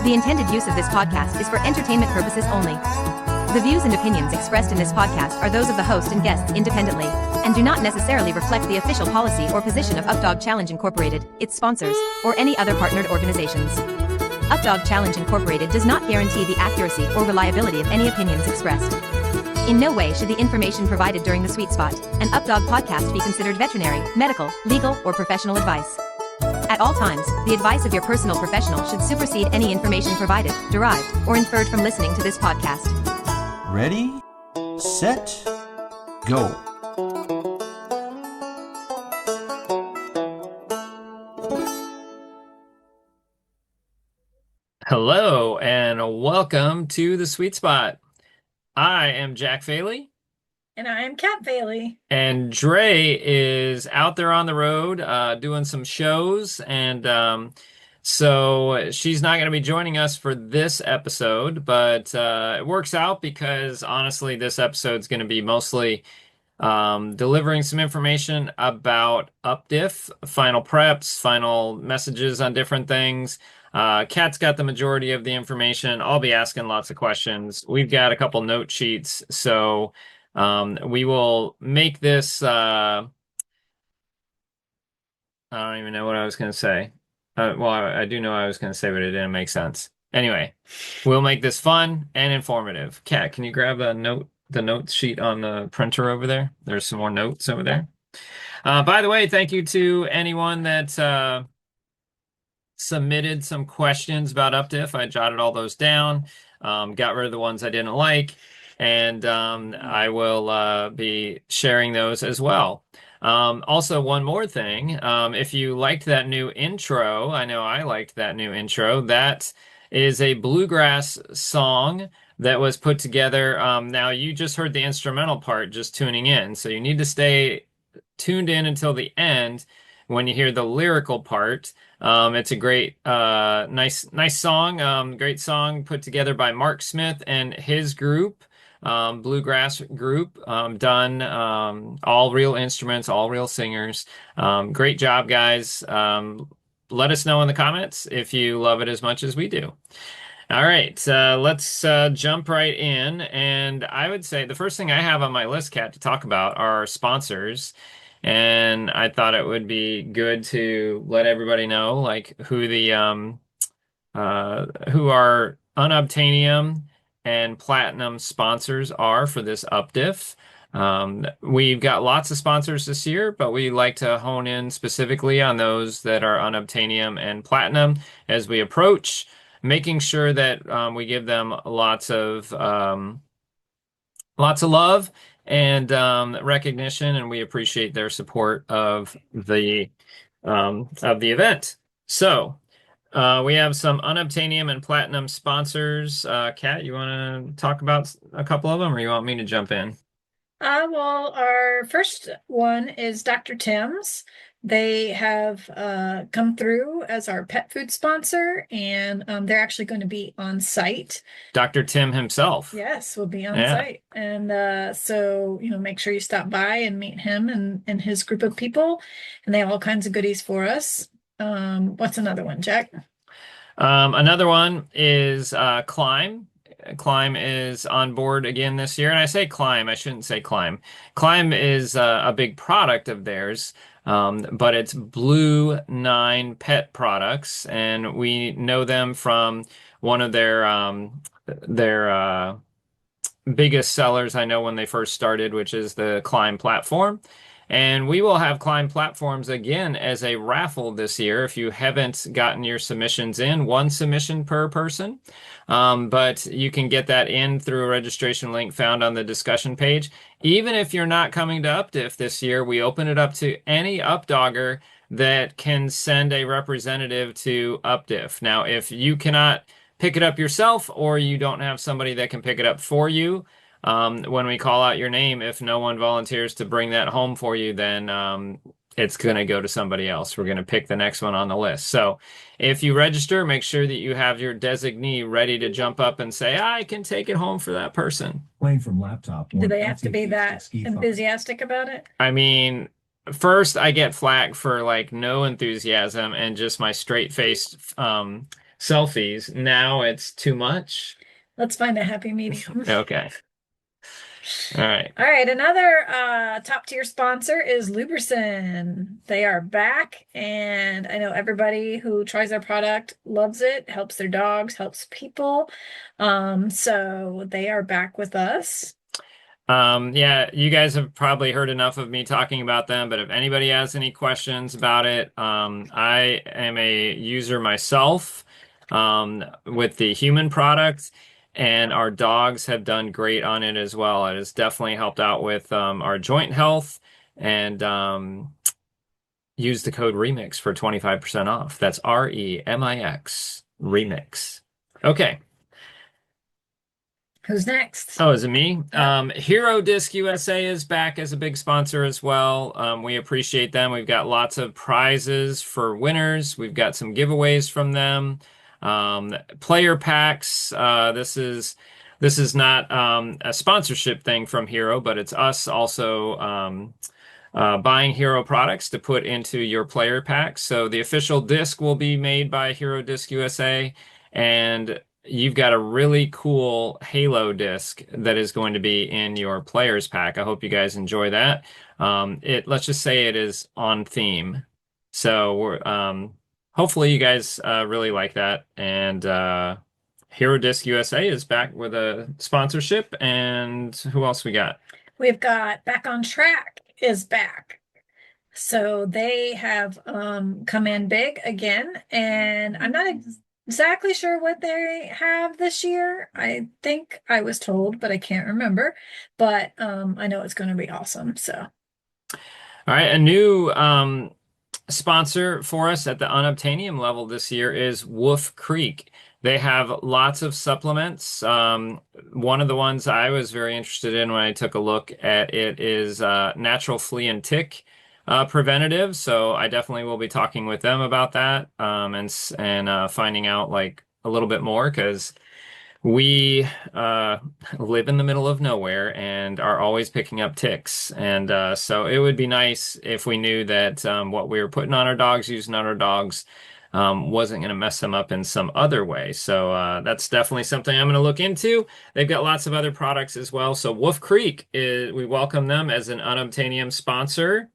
The intended use of this podcast is for entertainment purposes only. The views and opinions expressed in this podcast are those of the host and guests independently, and do not necessarily reflect the official policy or position of Updog Challenge Incorporated, its sponsors, or any other partnered organizations. Updog Challenge Incorporated does not guarantee the accuracy or reliability of any opinions expressed. In no way should the information provided during the Sweet Spot, an Updog podcast be considered veterinary, medical, legal, or professional advice. At all times, the advice of your personal professional should supersede any information provided, derived, or inferred from listening to this podcast. Ready, set, go. Hello and welcome to the Sweet Spot. I am Jack Faley. And I am Kat Faley. And Dre is out there on the road doing some shows. And so she's not going to be joining us for this episode, but it works out because honestly, this episode is going to be mostly delivering some information about UPDIF, final preps, final messages on different things. Kat's got the majority of the information. I'll be asking lots of questions. We've got a couple note sheets, so we will make this. I don't even know what I was going to say. I do know what I was going to say, but it didn't make sense. Anyway, we'll make this fun and informative. Kat, can you grab the note sheet on the printer over there? There's some more notes over there. By the way, thank you to anyone that submitted some questions about UPDIF. I jotted all those down, got rid of the ones I didn't like, and I will be sharing those as well. Also, one more thing, if you liked that new intro, I know I liked that new intro, that is a bluegrass song that was put together. Now, you just heard the instrumental part just tuning in, so you need to stay tuned in until the end when you hear the lyrical part. It's a great, nice song, great song put together by Mark Smith and his group, bluegrass group, done all real instruments, all real singers. Great job, guys. Let us know in the comments if you love it as much as we do. All right, let's jump right in. And I would say the first thing I have on my list, Kat, to talk about are sponsors. And I thought it would be good to let everybody know, like, who the who our unobtainium and platinum sponsors are for this UPDIF. We've got lots of sponsors this year, but we like to hone in specifically on those that are unobtainium and platinum as we approach, making sure that we give them lots of love and recognition, and we appreciate their support of the event. So we have some unobtainium and platinum sponsors. Kat, you want to talk about a couple of them, or you want me to jump in? Well, our first one is Dr. Tim's. They have come through as our pet food sponsor, and they're actually going to be on site. Dr. Tim himself. Yes, will be on site. And so, make sure you stop by and meet him and his group of people. And they have all kinds of goodies for us. What's another one, Jack? Another one is Climb. Climb is on board again this year. And I say Climb, I shouldn't say Climb. Climb is a big product of theirs. But it's Blue 9 pet products, and we know them from one of their biggest sellers, I know, when they first started, which is the Climb platform. And we will have Climb platforms again as a raffle this year. If you haven't gotten your submissions in, one submission per person. But you can get that in through a registration link found on the discussion page. Even if you're not coming to UPDIF this year, we open it up to any UpDogger that can send a representative to UPDIF. Now, if you cannot pick it up yourself, or you don't have somebody that can pick it up for you, when we call out your name, if no one volunteers to bring that home for you, then it's going to go to somebody else. We're going to pick the next one on the list. So if you register, make sure that you have your designee ready to jump up and say, I can take it home for that person. Playing from laptop. Do they have to be that enthusiastic about it? I mean, first I get flack for like no enthusiasm and just my straight-faced selfies. Now it's too much. Let's find a happy medium. Okay. All right. All right, another top tier sponsor is Lubricin. They are back, and I know everybody who tries their product loves it, helps their dogs, helps people. So they are back with us. Yeah, you guys have probably heard enough of me talking about them, but if anybody has any questions about it, I am a user myself with the human product, and our dogs have done great on it as well. It has definitely helped out with our joint health, and use the code REMIX for 25% off. That's REMIX, REMIX. Okay. Who's next? Oh, is it me? Yeah. Hero Disc USA is back as a big sponsor as well. We appreciate them. We've got lots of prizes for winners. We've got some giveaways from them. Player packs. This is not a sponsorship thing from Hero, but it's us also buying Hero products to put into your player packs. So the official disc will be made by Hero Disc USA, and you've got a really cool Halo disc that is going to be in your players pack. I hope you guys enjoy that. Let's just say it is on theme. So hopefully you guys really like that. And Hero Disc USA is back with a sponsorship. And who else we got? We've got Back on Track is back. So they have come in big again, and I'm not exactly sure what they have this year. I think I was told, but I can't remember. But I know it's going to be awesome. So, All right, a new sponsor for us at the unobtainium level this year is Wolf Creek. They have lots of supplements. One of the ones I was very interested in when I took a look at it is natural flea and tick preventative. So I definitely will be talking with them about that and finding out like a little bit more because we live in the middle of nowhere and are always picking up ticks. And so it would be nice if we knew that what we were putting on our dogs, using on our dogs, wasn't going to mess them up in some other way. So that's definitely something I'm going to look into. They've got lots of other products as well. So Wolf Creek, we welcome them as an unobtainium sponsor.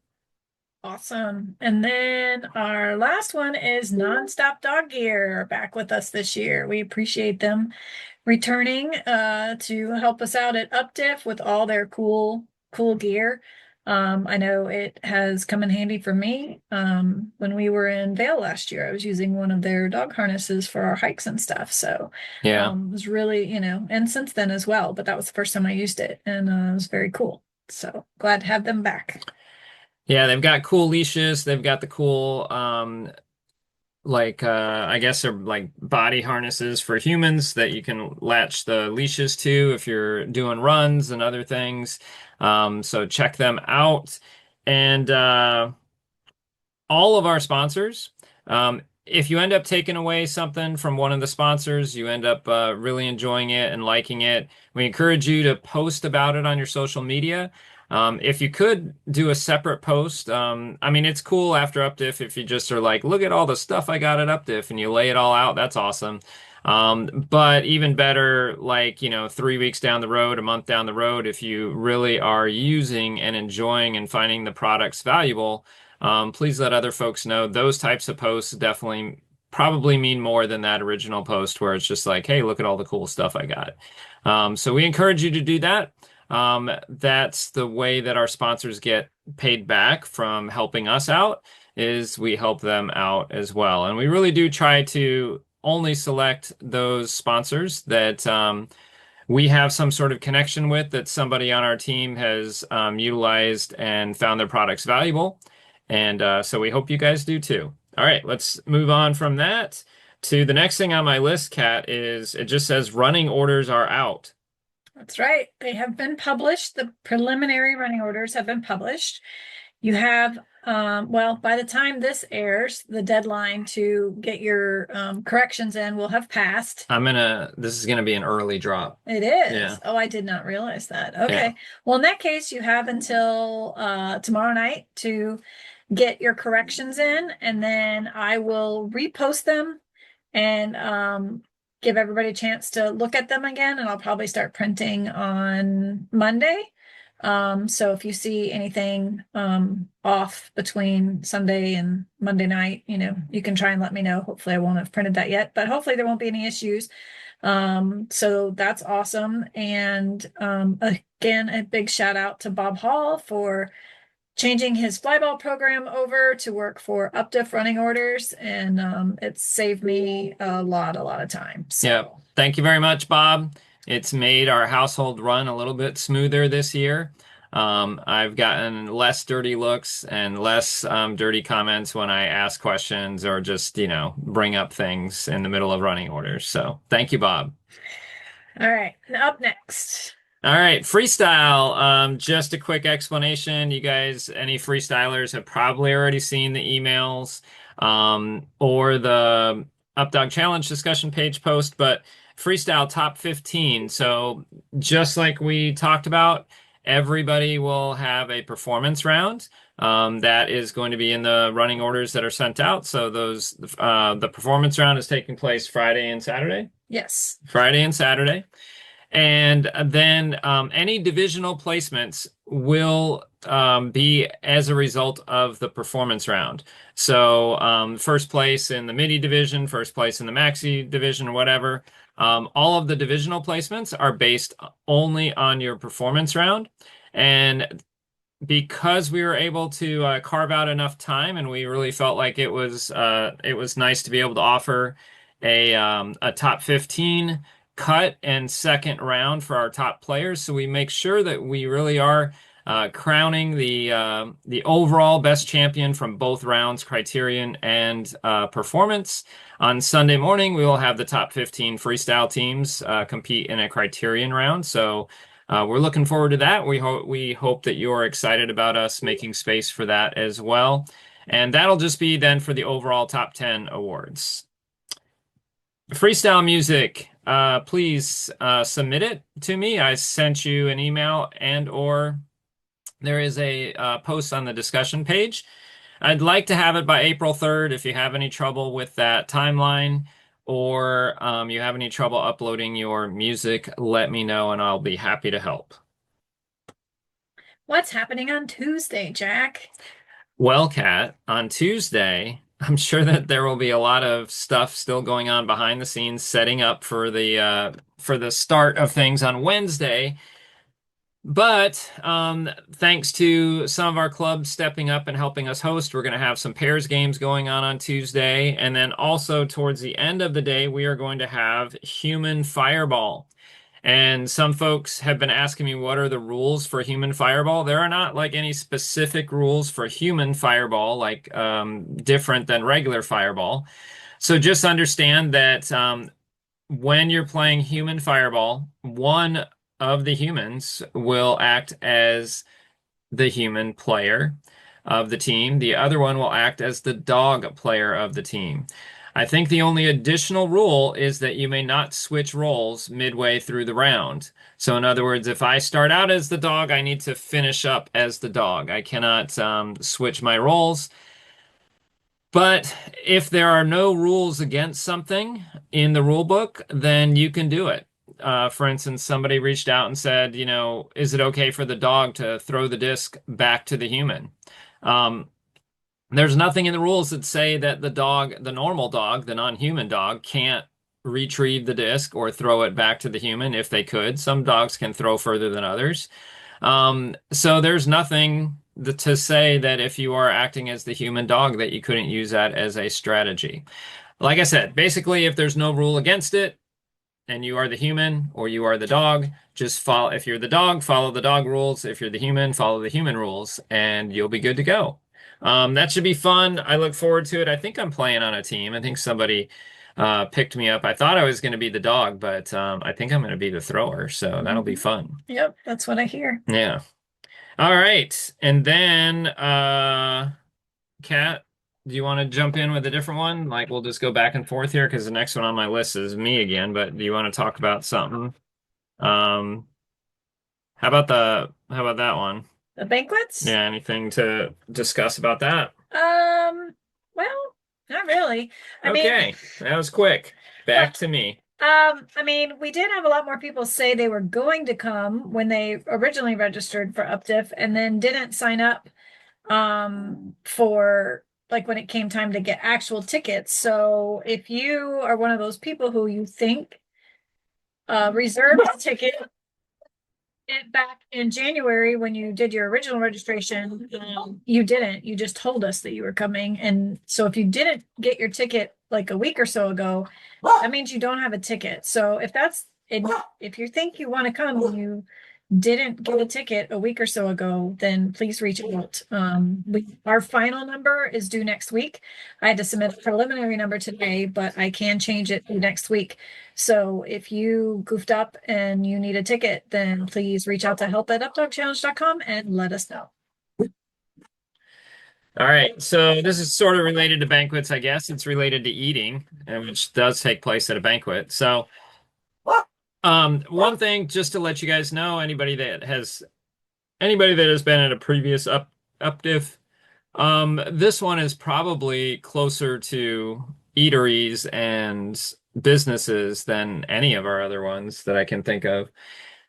awesome. And then our last one is Nonstop Dog Gear back with us this year. We appreciate them returning to help us out at UPDIF with all their cool gear. I know it has come in handy for me. When we were in Vail last year, I was using one of their dog harnesses for our hikes and stuff. So Yeah. it was really, and since then as well, but that was the first time I used it, and it was very cool. So glad to have them back. Yeah, they've got cool leashes. They've got the cool I guess they're like body harnesses for humans that you can latch the leashes to if you're doing runs and other things. So check them out. And all of our sponsors, if you end up taking away something from one of the sponsors, you end up really enjoying it and liking it, we encourage you to post about it on your social media. If you could do a separate post, I mean, it's cool after UpDiff if you just are like, look at all the stuff I got at UpDiff and you lay it all out. That's awesome. But even better, like, 3 weeks down the road, a month down the road, if you really are using and enjoying and finding the products valuable, please let other folks know. Those types of posts definitely probably mean more than that original post where it's just like, hey, look at all the cool stuff I got. So we encourage you to do that. That's the way that our sponsors get paid back from helping us out, is we help them out as well. And we really do try to only select those sponsors that we have some sort of connection with, that somebody on our team has utilized and found their products valuable. And so we hope you guys do too. All right, let's move on from that to the next thing on my list, Kat, is it just says running orders are out. That's right. They have been published. The preliminary running orders have been published. You have, well, by the time this airs, the deadline to get your corrections in will have passed. This is gonna be an early drop. It is. Yeah. Oh, I did not realize that. Okay. Yeah. Well, in that case, you have until tomorrow night to get your corrections in, and then I will repost them and give everybody a chance to look at them again. And I'll probably start printing on Monday. So if you see anything off between Sunday and Monday night, you can try and let me know. Hopefully I won't have printed that yet, but hopefully there won't be any issues. So that's awesome. And again, a big shout out to Bob Hall for changing his flyball program over to work for UPDIF running orders, and it's saved me a lot of time. So. Yeah, thank you very much, Bob. It's made our household run a little bit smoother this year. I've gotten less dirty looks and less dirty comments when I ask questions or just, bring up things in the middle of running orders. So thank you, Bob. All right, up next. All right, freestyle. Just a quick explanation. You guys, any freestylers have probably already seen the emails or the Updog Challenge discussion page post, but freestyle top 15. So just like we talked about, everybody will have a performance round that is going to be in the running orders that are sent out. So the performance round is taking place Friday and Saturday. Yes. Friday and Saturday. And then any divisional placements will be as a result of the performance round. So first place in the midi division, first place in the maxi division, or whatever. All of the divisional placements are based only on your performance round. And because we were able to carve out enough time, and we really felt like it was nice to be able to offer a top 15 cut and second round for our top players. So we make sure that we really are crowning the overall best champion from both rounds, criterion and performance. On Sunday morning, we will have the top 15 freestyle teams compete in a criterion round. So we're looking forward to that. We hope that you are excited about us making space for that as well. And that'll just be then for the overall top 10 awards. Freestyle music, please submit it to me. I sent you an email or there is a post on the discussion page. I'd like to have it by April 3rd. If you have any trouble with that timeline or you have any trouble uploading your music, let me know and I'll be happy to help. What's happening on Tuesday, Jack? Well, Kat, on Tuesday, I'm sure that there will be a lot of stuff still going on behind the scenes, setting up for the start of things on Wednesday. But thanks to some of our clubs stepping up and helping us host, we're going to have some pairs games going on Tuesday. And then also towards the end of the day, we are going to have human fireball. And some folks have been asking me what are the rules for human fireball. There are not like any specific rules for human fireball, like different than regular fireball. So just understand that when you're playing human fireball, one of the humans will act as the human player of the team. The other one will act as the dog player of the team. I think the only additional rule is that you may not switch roles midway through the round. So in other words, if I start out as the dog, I need to finish up as the dog. I cannot switch my roles. But if there are no rules against something in the rule book, then you can do it. For instance, somebody reached out and said, is it okay for the dog to throw the disc back to the human? There's nothing in the rules that say that the normal dog, the non-human dog, can't retrieve the disc or throw it back to the human if they could. Some dogs can throw further than others. So there's nothing to say that if you are acting as the human dog that you couldn't use that as a strategy. Like I said, basically, if there's no rule against it, and you are the human or you are the dog, just follow. If you're the dog, follow the dog rules. If you're the human, follow the human rules, and you'll be good to go. That should be fun. I look forward to it. I think I'm playing on a team. I think somebody picked me up. I thought I was going to be the dog, but I think I'm going to be the thrower, so that'll be fun. Yep, that's what I hear. Yeah. All right. And then, Kat, do you want to jump in with a different one? Like we'll just go back and forth here because the next one on my list is me again, but do you want to talk about something? How about that one? The banquets? Yeah, anything to discuss about that? Well, Not really. I mean, Okay, that was quick. Back to me. I mean, we did have a lot more people say they were going to come when they originally registered for UPDIF and then didn't sign up for like when it came time to get actual tickets. So if you are one of those people who you think reserved a ticket back in January when you did your original registration, you didn't. You just told us that you were coming. And so if you didn't get your ticket like a week or so ago, that means you don't have a ticket. So if you think you want to come and you didn't get a ticket a week or so ago, then please reach out. Our final number is due next week. I had to submit a preliminary number today, but I can change it next week. So if you goofed up and you need a ticket, then please reach out to help@updogchallenge.com and let us know. All right, so this is sort of related to banquets, I guess. It's related to eating, which does take place at a banquet. So, one thing just to let you guys know, anybody that has been at a previous UPDIF, this one is probably closer to eateries and businesses than any of our other ones that I can think of.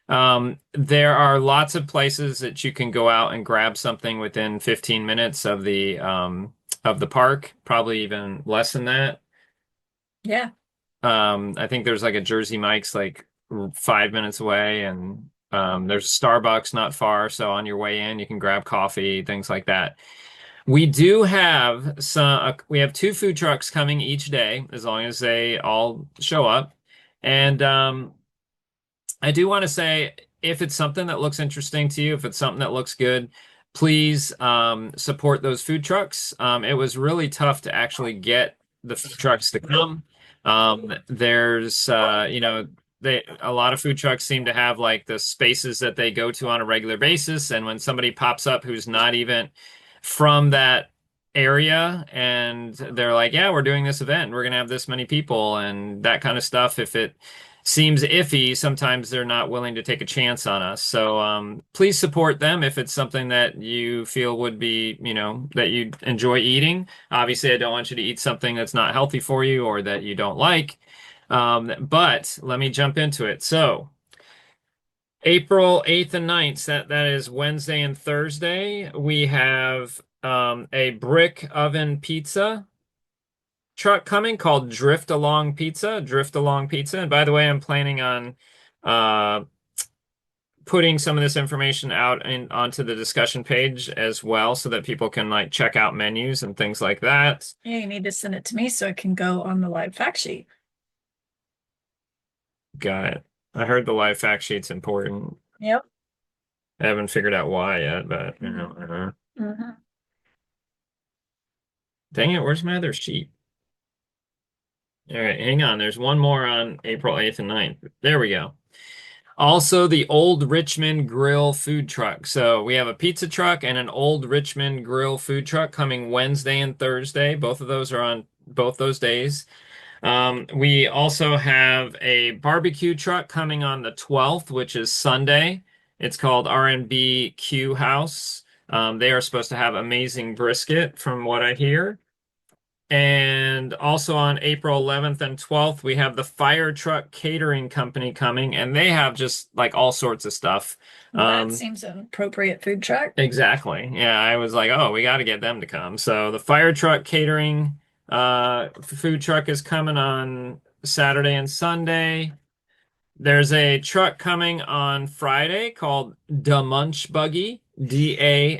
There are lots of places that you can go out and grab something within 15 minutes of the park, probably even less than that. Yeah. I think there's like a Jersey Mike's like 5 minutes away, and there's a Starbucks not far, so on your way in you can grab coffee, things like that. We do have we have 2 food trucks coming each day as long as they all show up. And I do want to say, if it's something that looks interesting to you, if it's something that looks good, please support those food trucks. It was really tough to actually get the food trucks to come. There's, a lot of food trucks seem to have like the spaces that they go to on a regular basis, and when somebody pops up who's not even from that area and they're like, yeah, we're doing this event, we're gonna have this many people and that kind of stuff, if it seems iffy, sometimes they're not willing to take a chance on us. So please support them if it's something that you feel would be, that you enjoy eating. Obviously, I don't want you to eat something that's not healthy for you or that you don't like. But let me jump into it. So April 8th and 9th, that is Wednesday and Thursday, we have a brick oven pizza truck coming called Drift Along Pizza. And by the way, I'm planning on putting some of this information out onto the discussion page as well, so that people can like check out menus and things like that. Yeah, you need to send it to me so it can go on the live fact sheet. Got it. I heard the live fact sheet's important. Yep. I haven't figured out why yet, but Mm-hmm. Dang it, where's my other sheet? All right, hang on. There's one more on April 8th and 9th. There we go. Also, the Old Richmond Grill food truck. So we have a pizza truck and an Old Richmond Grill food truck coming Wednesday and Thursday. Both of those are on both those days. We also have a barbecue truck coming on the 12th, which is Sunday. It's called R&B Q House. They are supposed to have amazing brisket from what I hear. And also on April 11th and 12th, we have the Fire Truck Catering Company coming, and they have just like all sorts of stuff. That seems an appropriate food truck. Exactly. Yeah, I was like, oh, we got to get them to come. So the Fire Truck Catering food truck is coming on Saturday and Sunday. There's a truck coming on Friday called Da Munch Buggy, DAMUNCH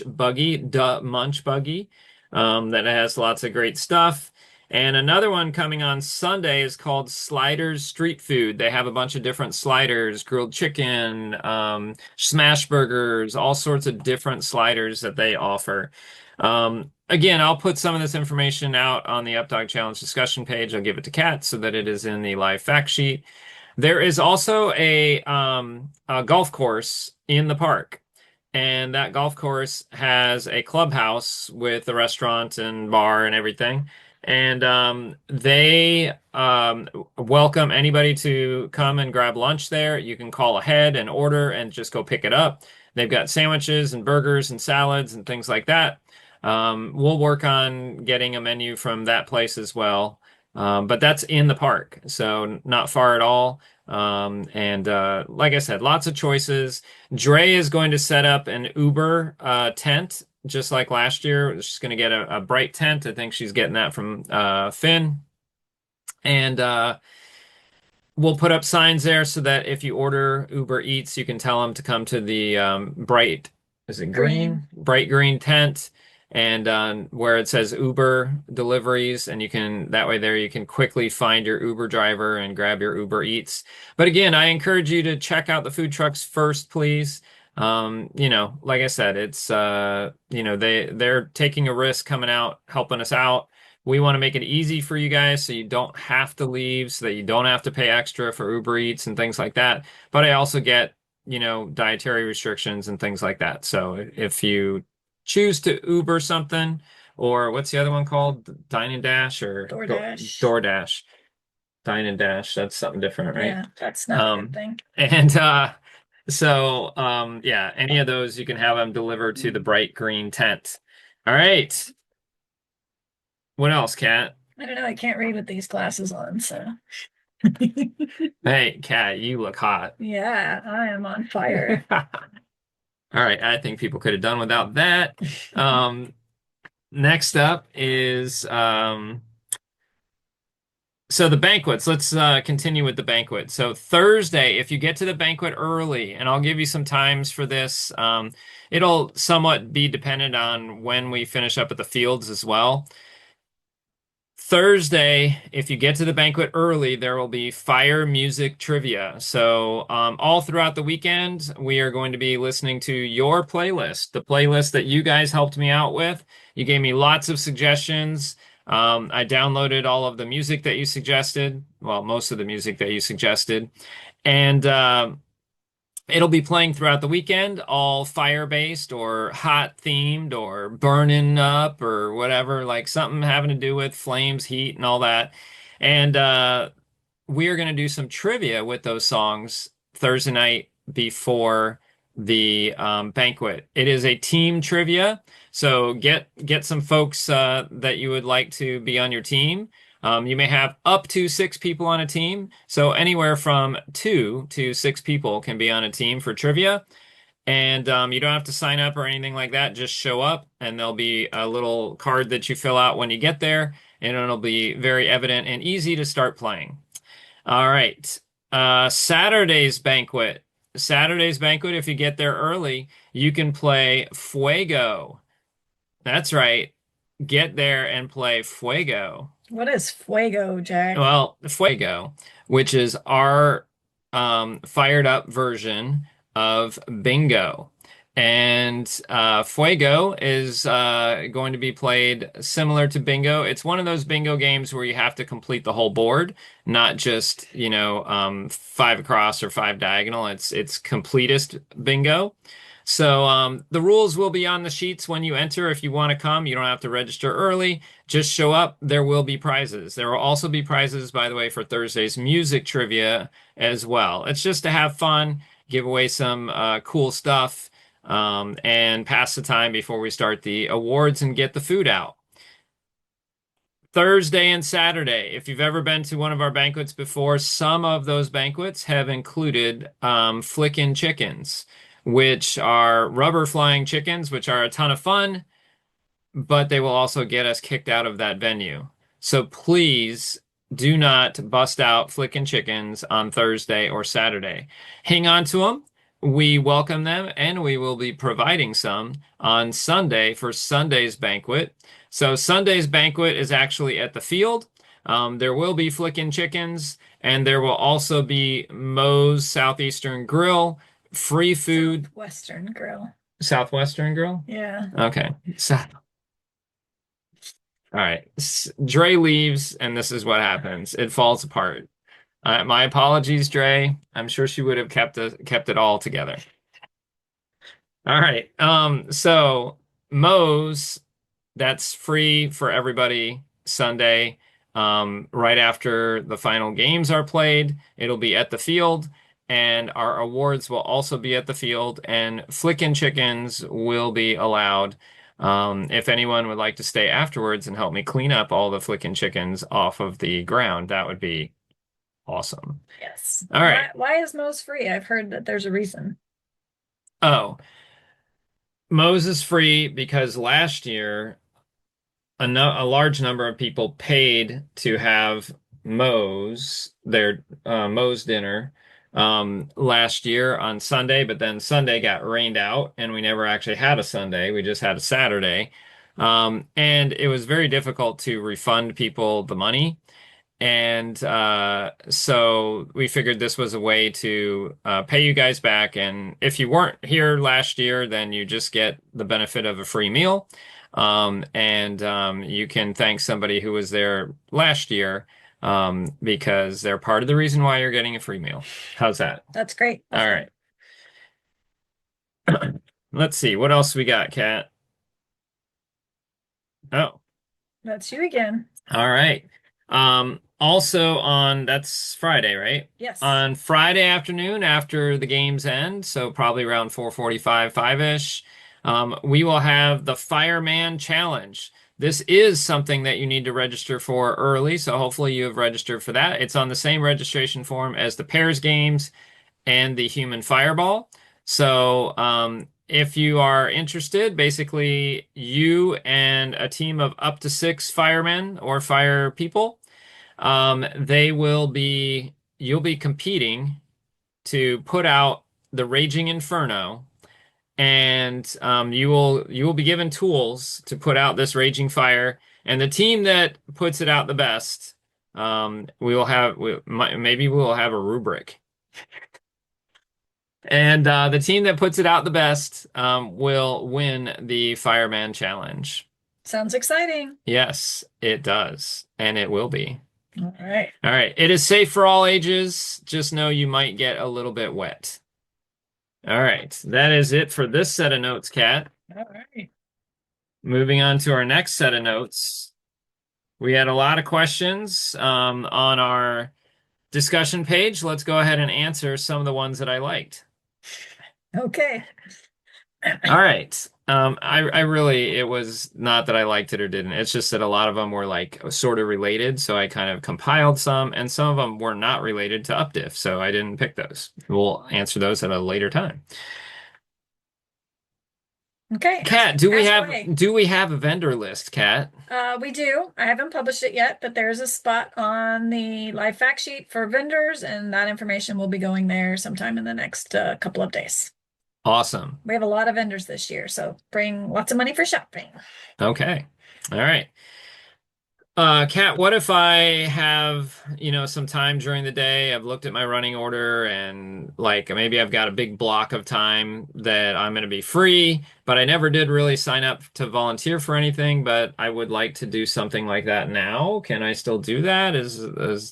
Buggy, Da Munch Buggy, that has lots of great stuff. And another one coming on Sunday is called Sliders Street Food. They have a bunch of different sliders, grilled chicken, smash burgers, all sorts of different sliders that they offer. Again, I'll put some of this information out on the Updog Challenge discussion page. I'll give it to Kat so that it is in the live fact sheet. There is also a golf course in the park, and that golf course has a clubhouse with a restaurant and bar and everything. And they welcome anybody to come and grab lunch there. You can call ahead and order and just go pick it up. They've got sandwiches and burgers and salads and things like that. We'll work on getting a menu from that place as well. But that's in the park, so not far at all. And like I said, lots of choices. Dre is going to set up an Uber tent, just like last year. She's going to get a bright tent. I think she's getting that from Finn. And we'll put up signs there so that if you order Uber Eats, you can tell them to come to the bright, is it green? Bright green tent, and where it says Uber deliveries, and you can that way there you can quickly find your Uber driver and grab your Uber Eats. But again, I encourage you to check out the food trucks first, please. Like I said, it's they're taking a risk coming out, helping us out. We want to make it easy for you guys so you don't have to leave, so that you don't have to pay extra for Uber Eats and things like that. But I also get, dietary restrictions and things like that. So if you choose to Uber something, or what's the other one called? Dine and Dash or DoorDash. DoorDash. Dine and Dash, that's something different, right? Yeah, that's not a good thing. And yeah, any of those you can have them delivered to the bright green tent. All right. What else, Kat? I don't know. I can't read with these glasses on, so. Hey, Kat, you look hot. Yeah, I am on fire. All right, I think people could have done without that. Next up is so the banquets. Let's continue with the banquet. So Thursday, if you get to the banquet early, and I'll give you some times for this, it'll somewhat be dependent on when we finish up at the fields as well. Thursday, if you get to the banquet early, there will be fire music trivia. So all throughout the weekend, we are going to be listening to your playlist, the playlist that you guys helped me out with. You gave me lots of suggestions. I downloaded all of the music that you suggested, well, most of the music that you suggested. And it'll be playing throughout the weekend, all fire-based or hot-themed or burning up or whatever, like something having to do with flames, heat, and all that. And we are going to do some trivia with those songs Thursday night before the banquet. It is a team trivia, so get some folks that you would like to be on your team. You may have up to 6 people on a team, so anywhere from 2 to 6 people can be on a team for trivia. And you don't have to sign up or anything like that. Just show up, and there'll be a little card that you fill out when you get there, and it'll be very evident and easy to start playing. All right. Saturday's banquet. Saturday's banquet, if you get there early, you can play Fuego. That's right. Get there and play Fuego. What is Fuego, Jack? Well, Fuego, which is our fired up version of Bingo. And Fuego is going to be played similar to Bingo. It's one of those bingo games where you have to complete the whole board, not just, 5 across or 5 diagonal. It's completist bingo. So the rules will be on the sheets when you enter. If you want to come, you don't have to register early. Just show up. There will be prizes. There will also be prizes, by the way, for Thursday's music trivia as well. It's just to have fun, give away some cool stuff, and pass the time before we start the awards and get the food out. Thursday and Saturday. If you've ever been to one of our banquets before, some of those banquets have included flickin' chickens, which are rubber flying chickens, which are a ton of fun, but they will also get us kicked out of that venue. So please do not bust out flickin' chickens on Thursday or Saturday. Hang on to them. We welcome them, and we will be providing some on Sunday for Sunday's banquet. So Sunday's banquet is actually at the field. There will be flickin' chickens, and there will also be Moe's Southeastern Grill, free food. Southwestern Grill. Southwestern Grill? Yeah. Okay. All right. Dre leaves, and this is what happens. It falls apart. My apologies, Dre. I'm sure she would have kept it all together. All right. So Moe's, that's free for everybody Sunday. Right after the final games are played, it'll be at the field, and our awards will also be at the field, and flickin' chickens will be allowed. If anyone would like to stay afterwards and help me clean up all the flickin' chickens off of the ground, that would be awesome. Yes. All right. Why is Moe's free? I've heard that there's a reason. Oh, Moe's is free because last year a large number of people paid to have their Moe's dinner last year on Sunday, but then Sunday got rained out and we never actually had a Sunday. We just had a Saturday. And it was very difficult to refund people the money. And so we figured this was a way to pay you guys back. And if you weren't here last year, then you just get the benefit of a free meal. And you can thank somebody who was there last year because they're part of the reason why you're getting a free meal. How's that? That's great. All right. Let's see. What else we got, Kat? Oh, That's you again. all right. Also that's Friday, right? Yes. On Friday afternoon after the games end, so probably around 4:45, 5-ish, we will have the Fireman Challenge. This is something that you need to register for early, so hopefully you have registered for that. It's on the same registration form as the Pairs games and the Human Fireball. So, if you are interested, basically you and a team of up to 6 firemen or fire people, you'll be competing to put out the Raging Inferno, and you will be given tools to put out this raging fire. And the team that puts it out the best, maybe we'll have a rubric. And the team that puts it out the best will win the Fireman Challenge. Sounds exciting. Yes, it does, and it will be. All right. All right. It is safe for all ages. Just know you might get a little bit wet. All right. That is it for this set of notes, Kat. All right. Moving on to our next set of notes. We had a lot of questions on our discussion page. Let's go ahead and answer some of the ones that I liked. Okay. All right. It was not that I liked it or didn't. It's just that a lot of them were like sort of related. So I kind of compiled some, and some of them were not related to UPDIF. So I didn't pick those. We'll answer those at a later time. Okay. Kat, do we have a vendor list, Kat? We do. I haven't published it yet, but there's a spot on the live fact sheet for vendors, and that information will be going there sometime in the next couple of days. Awesome. We have a lot of vendors this year, so bring lots of money for shopping. Okay. All right. Kat, what if I have, some time during the day? I've looked at my running order and like maybe I've got a big block of time that I'm going to be free, but I never did really sign up to volunteer for anything, but I would like to do something like that now. Can I still do that?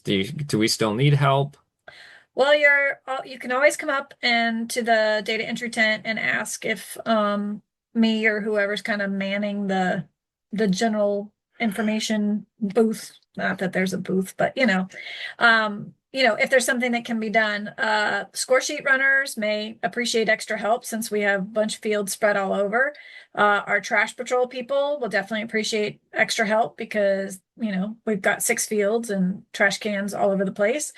Do we still need help? Well, you can always come up and to the data entry tent and ask if me or whoever's kind of manning the general information booth. Not that there's a booth, but if there's something that can be done. Score sheet runners may appreciate extra help since we have a bunch of fields spread all over. Our trash patrol people will definitely appreciate extra help because we've got 6 fields and trash cans all over the place.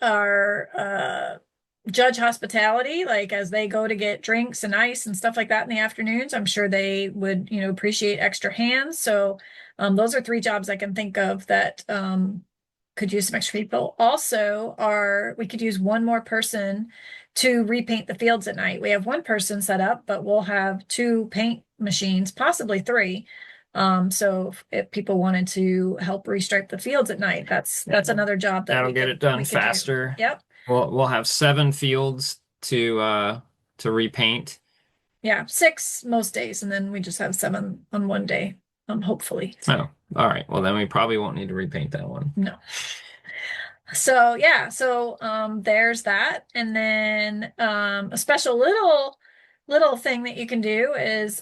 Our judge hospitality, like as they go to get drinks and ice and stuff like that in the afternoons, I'm sure they would, appreciate extra hands. So those are 3 jobs I can think of that could use some extra people. Also, we could use one more person to repaint the fields at night. We have 1 person set up, but we'll have 2 paint machines, possibly 3. So if people wanted to help restripe the fields at night, that's another job That'll get it done faster. Yep. We'll have 7 fields to repaint. Yeah, 6 most days, and then we just have 7 on one day, hopefully. Oh, all right. Well, then we probably won't need to repaint that one. No. So yeah, there's that, and then a special little thing that you can do is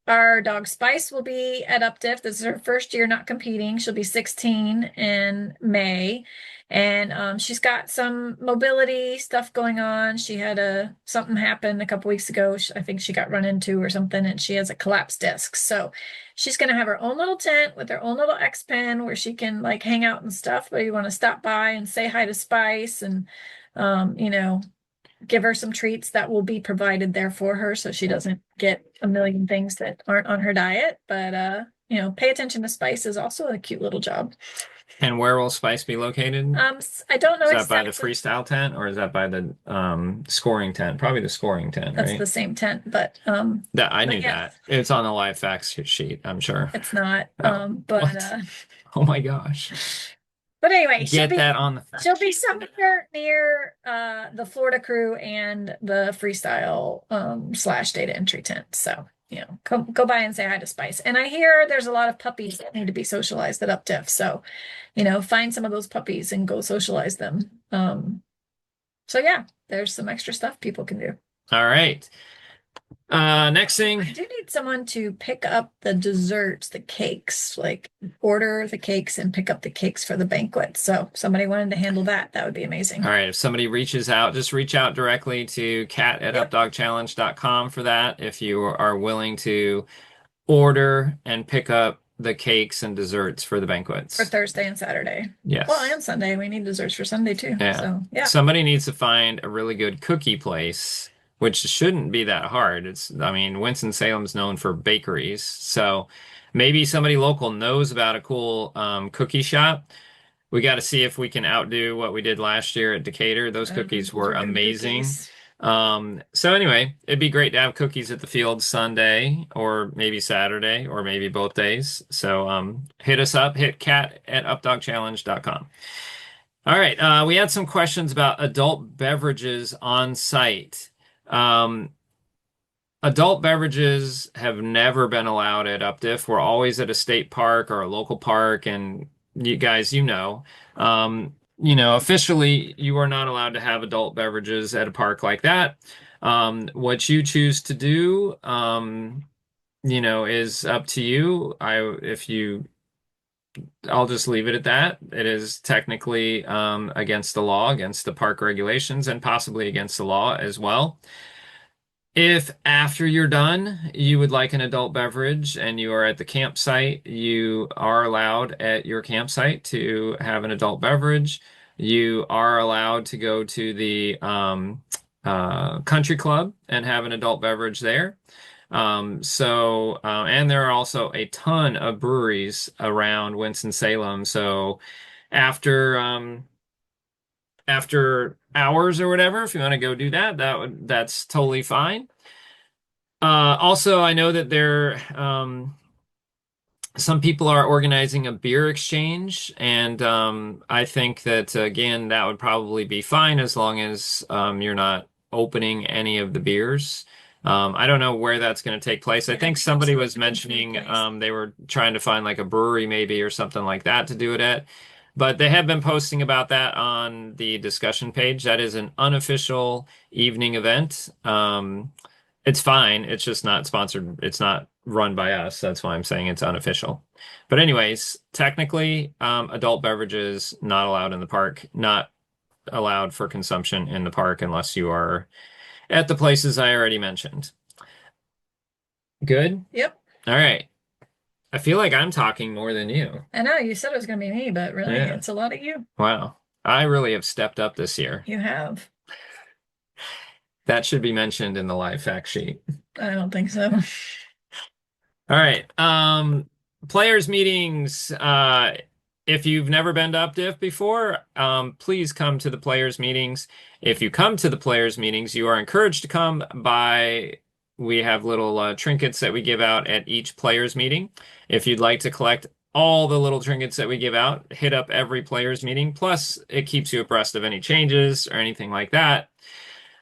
Our dog Spice will be at UpDiff. This is her first year not competing. She'll be 16 in May. And she's got some mobility stuff going on. She had something happen a couple weeks ago. I think she got run into or something, and she has a collapsed disc. So she's going to have her own little tent with her own little X pen where she can like hang out and stuff. But you want to stop by and say hi to Spice and, you know, give her some treats that will be provided there for her so she doesn't get a million things that aren't on her diet. But you know, pay attention to Spice is also a cute little job. And where will Spice be located? I don't know Is that by the exactly. freestyle tent or is that by the scoring tent? Probably the scoring tent, That's right? the same tent, but That I knew yeah. that. It's on the live facts sheet, I'm sure. It's not. Oh, But what? Oh my gosh. but anyway, Get that on the fact she'll be sheet. somewhere near the Florida crew and the freestyle / data entry tent. So, you know, go by and say hi to Spice. And I hear there's a lot of puppies that need to be socialized at UpDiff. So, you know, find some of those puppies and go socialize them. So yeah, there's some extra stuff people can do. All right. Next I thing. do need someone to pick up the desserts, the cakes, like order the cakes and pick up the cakes for the banquet. So if somebody wanted to handle that, that would be amazing. All right. If somebody reaches out, just reach out directly to cat@updogchallenge.com for that. If you are willing to order and pick up the cakes and desserts for the banquets. For Thursday and Saturday. Yes. Well, and Sunday. We need desserts for Sunday too. Yeah. So yeah. Somebody needs to find a really good cookie place, which shouldn't be that hard. I mean, Winston-Salem's known for bakeries. So maybe somebody local knows about a cool cookie shop. We got to see if we can outdo what we did last year at Decatur. Those cookies were amazing. Cookies. So anyway, it'd be great to have cookies at the field Sunday or maybe Saturday or maybe both days. So hit us up, hit cat@updogchallenge.com. All right, we had some questions about adult beverages on site. Adult beverages have never been allowed at UpDiff. We're always at a state park or a local park, and you guys, officially you are not allowed to have adult beverages at a park like that. What you choose to do, is up to you. I'll just leave it at that. It is technically against the law, against the park regulations, and possibly against the law as well. If after you're done, you would like an adult beverage and you are at the campsite, you are allowed at your campsite to have an adult beverage. You are allowed to go to the country club and have an adult beverage there. And there are also a ton of breweries around Winston-Salem. So after hours or whatever, if you want to go do that's totally fine. Also, I know that some people are organizing a beer exchange, and I think that again that would probably be fine as long as you're not opening any of the beers. I don't know where that's going to take place. I think somebody was mentioning they were trying to find like a brewery maybe or something like that to do it at. But they have been posting about that on the discussion page. That is an unofficial evening event. It's fine. It's just not sponsored. It's not run by us. That's why I'm saying it's unofficial. But anyways, technically, adult beverages not allowed in the park, not allowed for consumption in the park unless you are at the places I already mentioned. Good? Yep. All right. I feel like I'm talking more than you. I know you said it was going to be me, but really, Yeah. it's a lot of you. Wow. I really have stepped up this year. You have. That should be mentioned in the live fact sheet. I don't think so. All right. Players meetings. If you've never been to UpDiff before, please come to the players meetings. If you come to the players meetings, you are encouraged to come by. We have little trinkets that we give out at each players meeting. If you'd like to collect all the little trinkets that we give out, hit up every players meeting. Plus, it keeps you abreast of any changes or anything like that.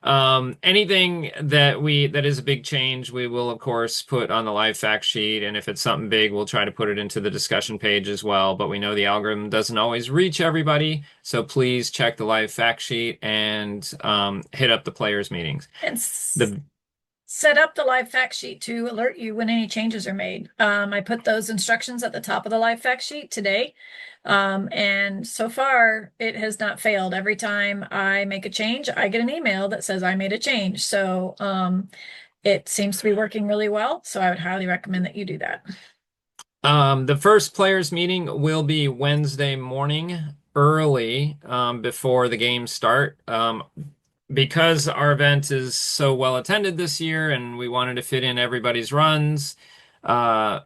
Anything that is a big change, we will of course put on the live fact sheet. And if it's something big, we'll try to put it into the discussion page as well. But we know the algorithm doesn't always reach everybody. So please check the live fact sheet and hit up the players meetings. set up the live fact sheet to alert you when any changes are made. I put those instructions at the top of the live fact sheet today. And so far it has not failed. Every time I make a change, I get an email that says I made a change. So it seems to be working really well. So I would highly recommend that you do that. The first players meeting will be Wednesday morning early, before the games start. Because our event is so well attended this year and we wanted to fit in everybody's runs,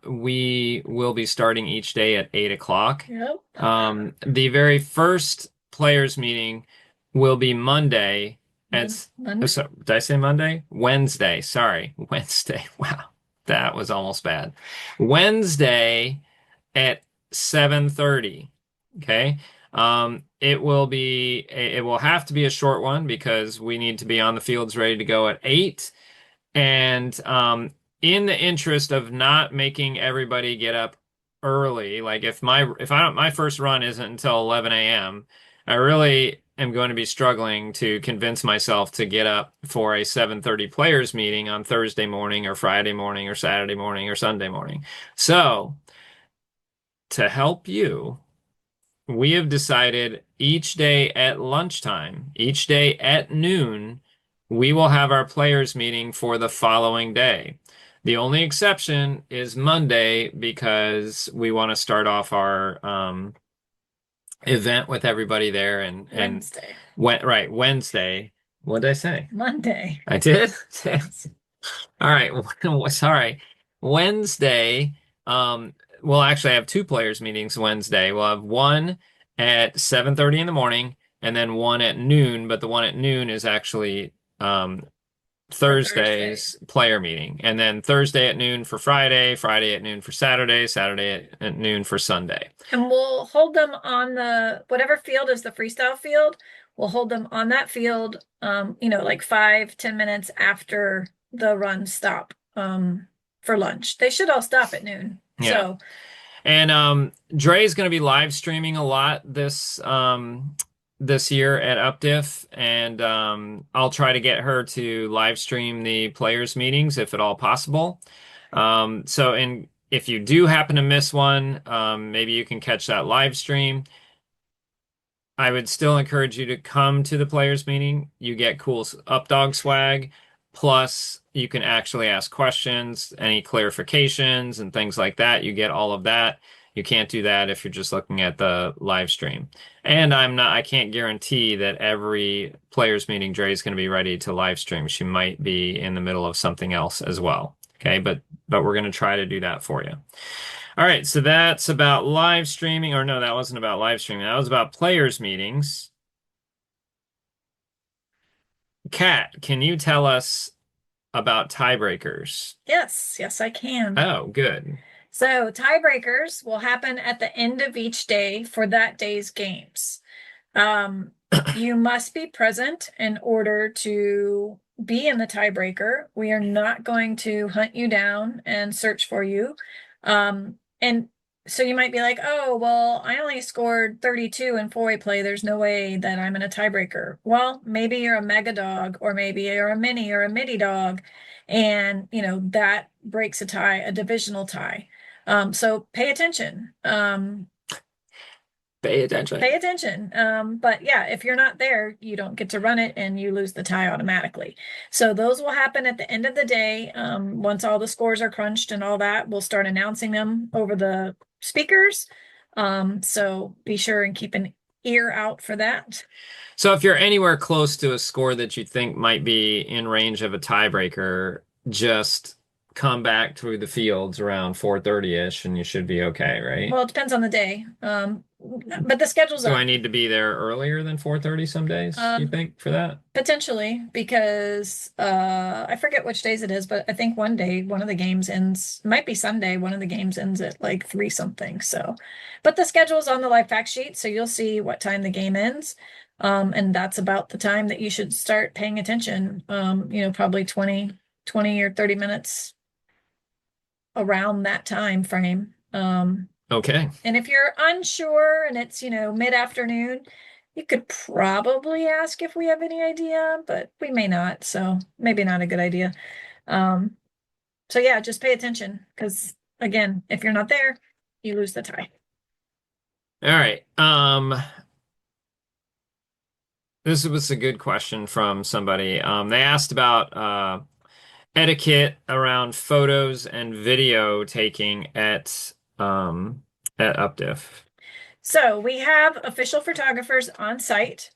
we will be starting each day at 8 o'clock. Yep. The very first players meeting will be Monday. Monday. So, did I say Monday? Wednesday. Sorry. Wednesday. Wow. That was almost bad. Wednesday at 7:30. Okay. It will have to be a short one because we need to be on the fields ready to go at 8. And in the interest of not making everybody get up early, like if my first run isn't until 11 a.m., I really am going to be struggling to convince myself to get up for a 7:30 players meeting on Thursday morning or Friday morning or Saturday morning or Sunday morning. So, to help you, we have decided each day at lunchtime, each day at noon, we will have our players meeting for the following day. The only exception is Monday because we want to start off our event with everybody there and Wednesday. Right, Wednesday. What did I say? Monday. I did? All right. Sorry. Wednesday, we'll actually have 2 players meetings Wednesday. We'll have one at 7:30 in the morning and then one at noon, but the one at noon is actually Thursday's player meeting. And then Thursday at noon for Friday, Friday at noon for Saturday, Saturday at noon for Sunday. And we'll hold them on whatever field is the freestyle field. We'll hold them on that field, like 5-10 minutes after the runs stop for lunch. They should all stop at noon. Yeah. So, and Dre is going to be live streaming a lot this year at UPDIF, and I'll try to get her to live stream the players meetings if at all possible. If you do happen to miss one, maybe you can catch that live stream. I would still encourage you to come to the players meeting. You get cool UpDog swag. Plus, you can actually ask questions, any clarifications and things like that. You get all of that. You can't do that if you're just looking at the live stream. And I can't guarantee that every players meeting Dre is going to be ready to live stream. She might be in the middle of something else as well. Okay, but we're going to try to do that for you. All right, so that's about live streaming. Or no, that wasn't about live streaming. That was about players meetings. Kat, can you tell us about tiebreakers? yes, I can. Oh, good. So tiebreakers will happen at the end of each day for that day's games. You must be present in order to be in the tiebreaker. We are not going to hunt you down and search for you. And so you might be like, oh, well, I only scored 32 in 4-way play. There's no way that I'm in a tiebreaker. Well, maybe you're a mega dog, or maybe you're a mini or a midi dog. And, that breaks a tie, a divisional tie. So pay attention. Pay attention. Pay attention. But yeah, if you're not there, you don't get to run it and you lose the tie automatically. So those will happen at the end of the day. Once all the scores are crunched and all that, we'll start announcing them over the speakers. So be sure and keep an ear out for that. So if you're anywhere close to a score that you think might be in range of a tiebreaker, just come back through the fields around 4:30ish and you should be okay, right? Well, it depends on the day. But the schedules Do I need to be there earlier than 4:30 some days, you think, for that? Potentially, because I forget which days it is, but I think one day one of the games ends, might be Sunday, one of the games ends at like 3 something. So, but the schedule is on the live fact sheet, so you'll see what time the game ends. And that's about the time that you should start paying attention. Probably 20 or 30 minutes around that time frame. Okay. And if you're unsure and it's, mid-afternoon, you could probably ask if we have any idea, but we may not. So maybe not a good idea. So yeah, just pay attention because again, if you're not there, you lose the tie. All right. This was a good question from somebody. They asked about etiquette around photos and video taking at UpDiff. So we have official photographers on site.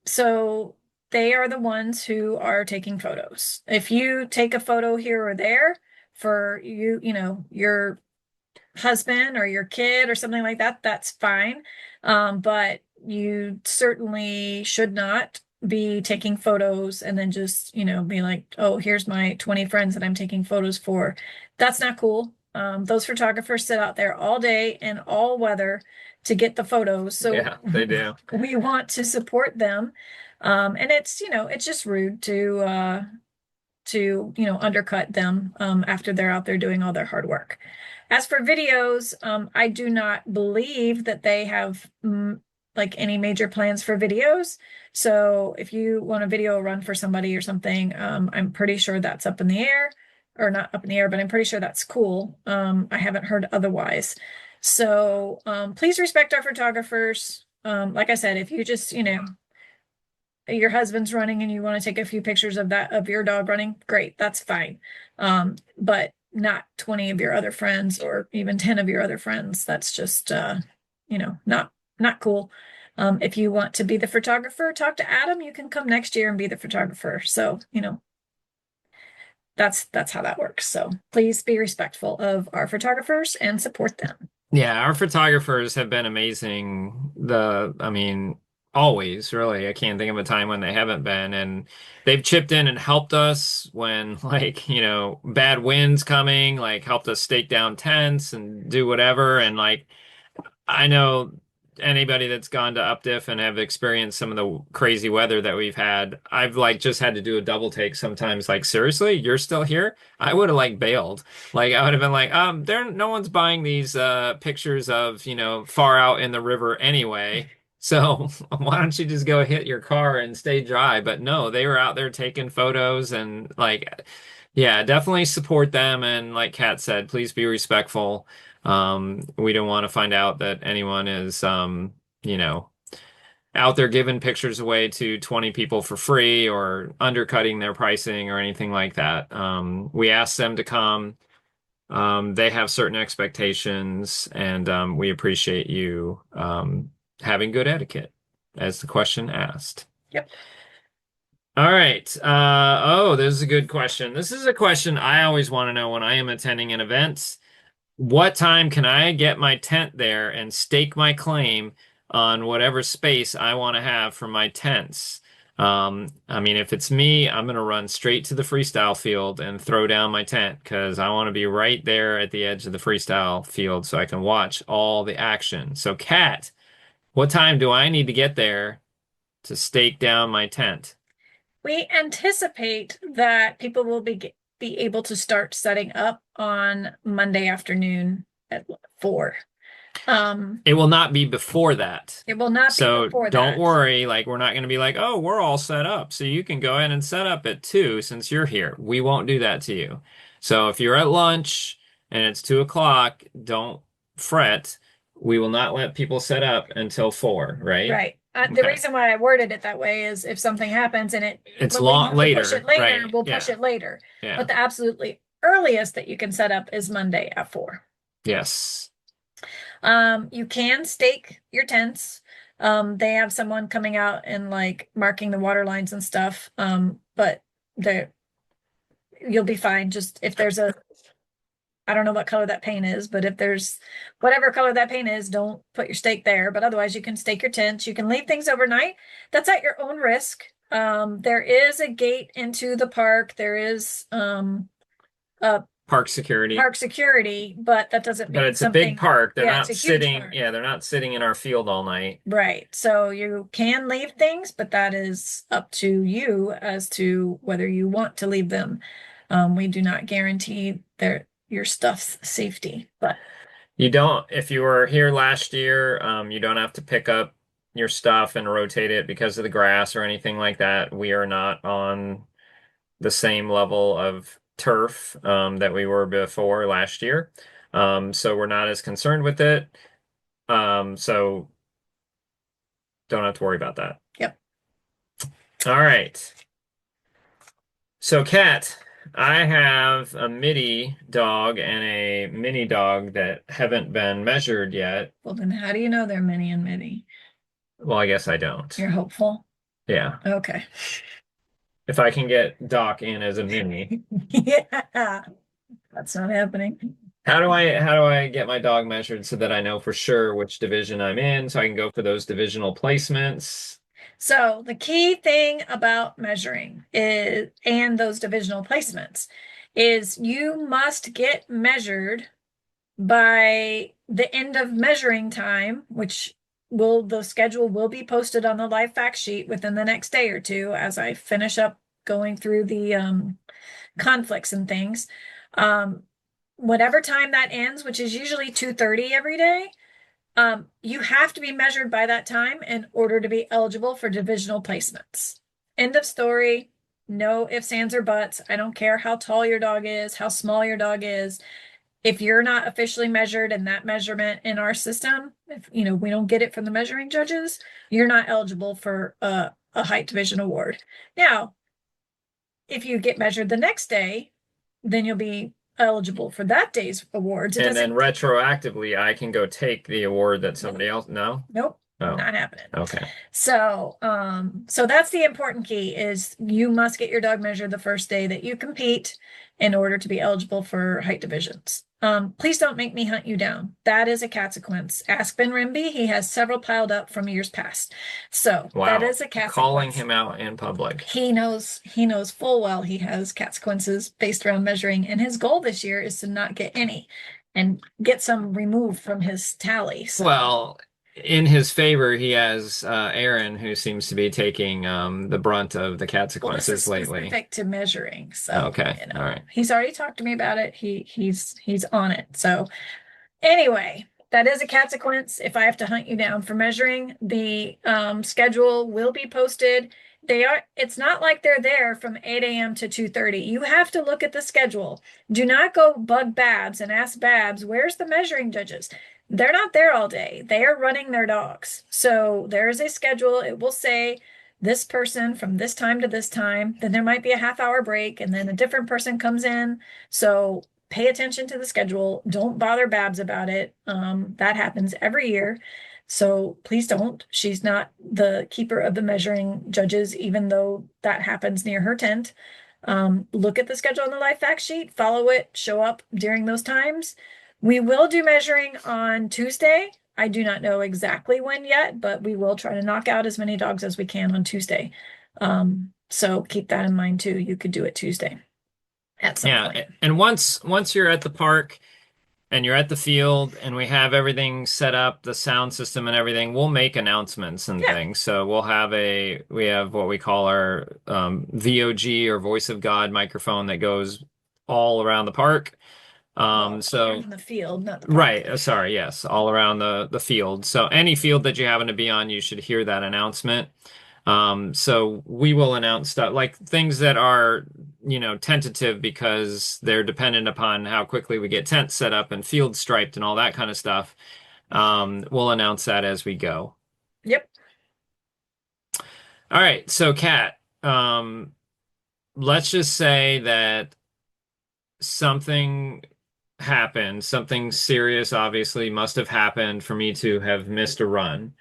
So they are the ones who are taking photos. If you take a photo here or there for you, your husband or your kid or something like that, that's fine. But you certainly should not be taking photos and then just, be like, oh, here's my 20 friends that I'm taking photos for. That's not cool. Those photographers sit out there all day in all weather to get the photos. So Yeah, they do. we want to support them. And it's just rude to undercut them after they're out there doing all their hard work. As for videos, I do not believe that they have like any major plans for videos. So if you want a video run for somebody or something, I'm pretty sure that's up in the air, or not up in the air, but I'm pretty sure that's cool. I haven't heard otherwise. So please respect our photographers. Like I said, if you just, your husband's running and you want to take a few pictures of your dog running, great, that's fine. But not 20 of your other friends or even 10 of your other friends. That's just not cool. If you want to be the photographer, talk to Adam. You can come next year and be the photographer. So, that's how that works. So please be respectful of our photographers and support them. Yeah, our photographers have been amazing. I mean, always, really. I can't think of a time when they haven't been. And they've chipped in and helped us when, like, bad winds coming, like, helped us stake down tents and do whatever. And, like, I know anybody that's gone to UpDiff and have experienced some of the crazy weather that we've had, I've like just had to do a double take sometimes. Like, seriously, you're still here? I would have like bailed. Like, I would have been like, no one's buying these pictures of, far out in the river anyway. So why don't you just go hit your car and stay dry? But no, they were out there taking photos and like, yeah, definitely support them. And like Kat said, please be respectful. We don't want to find out that anyone is, you know, out there giving pictures away to 20 people for free or undercutting their pricing or anything like that. We ask them to come. They have certain expectations, and we appreciate you having good etiquette, as the question asked. Yep. All right. Oh, this is a good question. This is a question I always want to know when I am attending an event. What time can I get my tent there and stake my claim on whatever space I want to have for my tents? I mean, if it's me, I'm going to run straight to the freestyle field and throw down my tent because I want to be right there at the edge of the freestyle field so I can watch all the action. So, Kat, what time do I need to get there to stake down my tent? We anticipate that people will be able to start setting up on Monday afternoon at 4. It will not be before that. It will not be So before don't that. worry, like we're not going to be like, oh, we're all set up. So you can go ahead and set up at 2 since you're here. We won't do that to you. So if you're at lunch and it's 2 o'clock, don't fret. We will not let people set up until 4, right? Right. The Okay. reason why I worded it that way is if something happens and It's we long have to later, push it later, right? we'll Yeah. push it later. Yeah. But the absolutely earliest that you can set up is Monday at 4. Yes. You can stake your tents. They have someone coming out and like marking the water lines and stuff. But you'll be fine. Just if there's I don't know what color that paint is, but if there's whatever color that paint is, don't put your stake there. But otherwise, you can stake your tents. You can leave things overnight. That's at your own risk. There is a gate into the park. There is Park security. park security, but that doesn't mean But it's a big park. They're Yeah, not it's a huge sitting, park. yeah, they're not sitting in our field all night. Right. So you can leave things, but that is up to you as to whether you want to leave them. We do not guarantee your stuff's safety, but You don't, if you were here last year, you don't have to pick up your stuff and rotate it because of the grass or anything like that. We are not on the same level of turf that we were before last year. So we're not as concerned with it. So don't have to worry about that. Yep. All right. So, Kat, I have a midi dog and a mini dog that haven't been measured yet. Well, then how do you know they're mini and midi? Well, I guess I don't. You're hopeful? Yeah. Okay. If I can get Doc in as a mini. Yeah. That's not happening. How do I get my dog measured so that I know for sure which division I'm in so I can go for those divisional placements? So the key thing about measuring is, and those divisional placements, is you must get measured by the end of measuring time, which the schedule will be posted on the live fact sheet within the next day or two as I finish up going through the conflicts and things. Whatever time that ends, which is usually 2:30 every day, you have to be measured by that time in order to be eligible for divisional placements. End of story. No ifs, ands, or buts. I don't care how tall your dog is, how small your dog is. If you're not officially measured in that measurement in our system, if we don't get it from the measuring judges, you're not eligible for a height division award. Now, if you get measured the next day, then you'll be eligible for that day's awards. And then retroactively, I can go take the award that somebody else. No? Nope. Oh. Not happening. Okay. So that's the important key is you must get your dog measured the first day that you compete in order to be eligible for height divisions. Please don't make me hunt you down. That is a consequence. Ask Ben Rimby. He has several piled up from years past. So Wow. that is a consequence. Calling him out in public. He knows full well he has consequences based around measuring, and his goal this year is to not get any and get some removed from his tally. So. Well, in his favor, he has Aaron, who seems to be taking the brunt of the consequences this is lately. Specific to measuring, so Okay, all right. He's already talked to me about it. He's on it. So anyway, that is a consequence. If I have to hunt you down for measuring, the schedule will be posted. It's not like they're there from 8 a.m. to 2:30. You have to look at the schedule. Do not go bug Babs and ask Babs, where's the measuring judges? They're not there all day. They are running their dogs. So there is a schedule. It will say this person from this time to this time. Then there might be a half-hour break, and then a different person comes in. So pay attention to the schedule. Don't bother Babs about it. That happens every year. So please don't. She's not the keeper of the measuring judges, even though that happens near her tent. Look at the schedule on the live fact sheet, follow it, show up during those times. We will do measuring on Tuesday. I do not know exactly when yet, but we will try to knock out as many dogs as we can on Tuesday. So keep that in mind too. You could do it Tuesday at some point. And once you're at the park and you're at the field and we have everything set up, the sound system and everything, we'll make announcements and things. So we have what we call our VOG or Voice of God microphone that goes all around the park. So in the field, not the park. Right. Sorry. Yes. All around the field. So any field that you happen to be on, you should hear that announcement. So we will announce stuff like things that are, tentative because they're dependent upon how quickly we get tents set up and field striped and all that kind of stuff. We'll announce that as we go. Yep. All right. So Kat, let's just say that something happened, something serious obviously must have happened for me to have missed a run.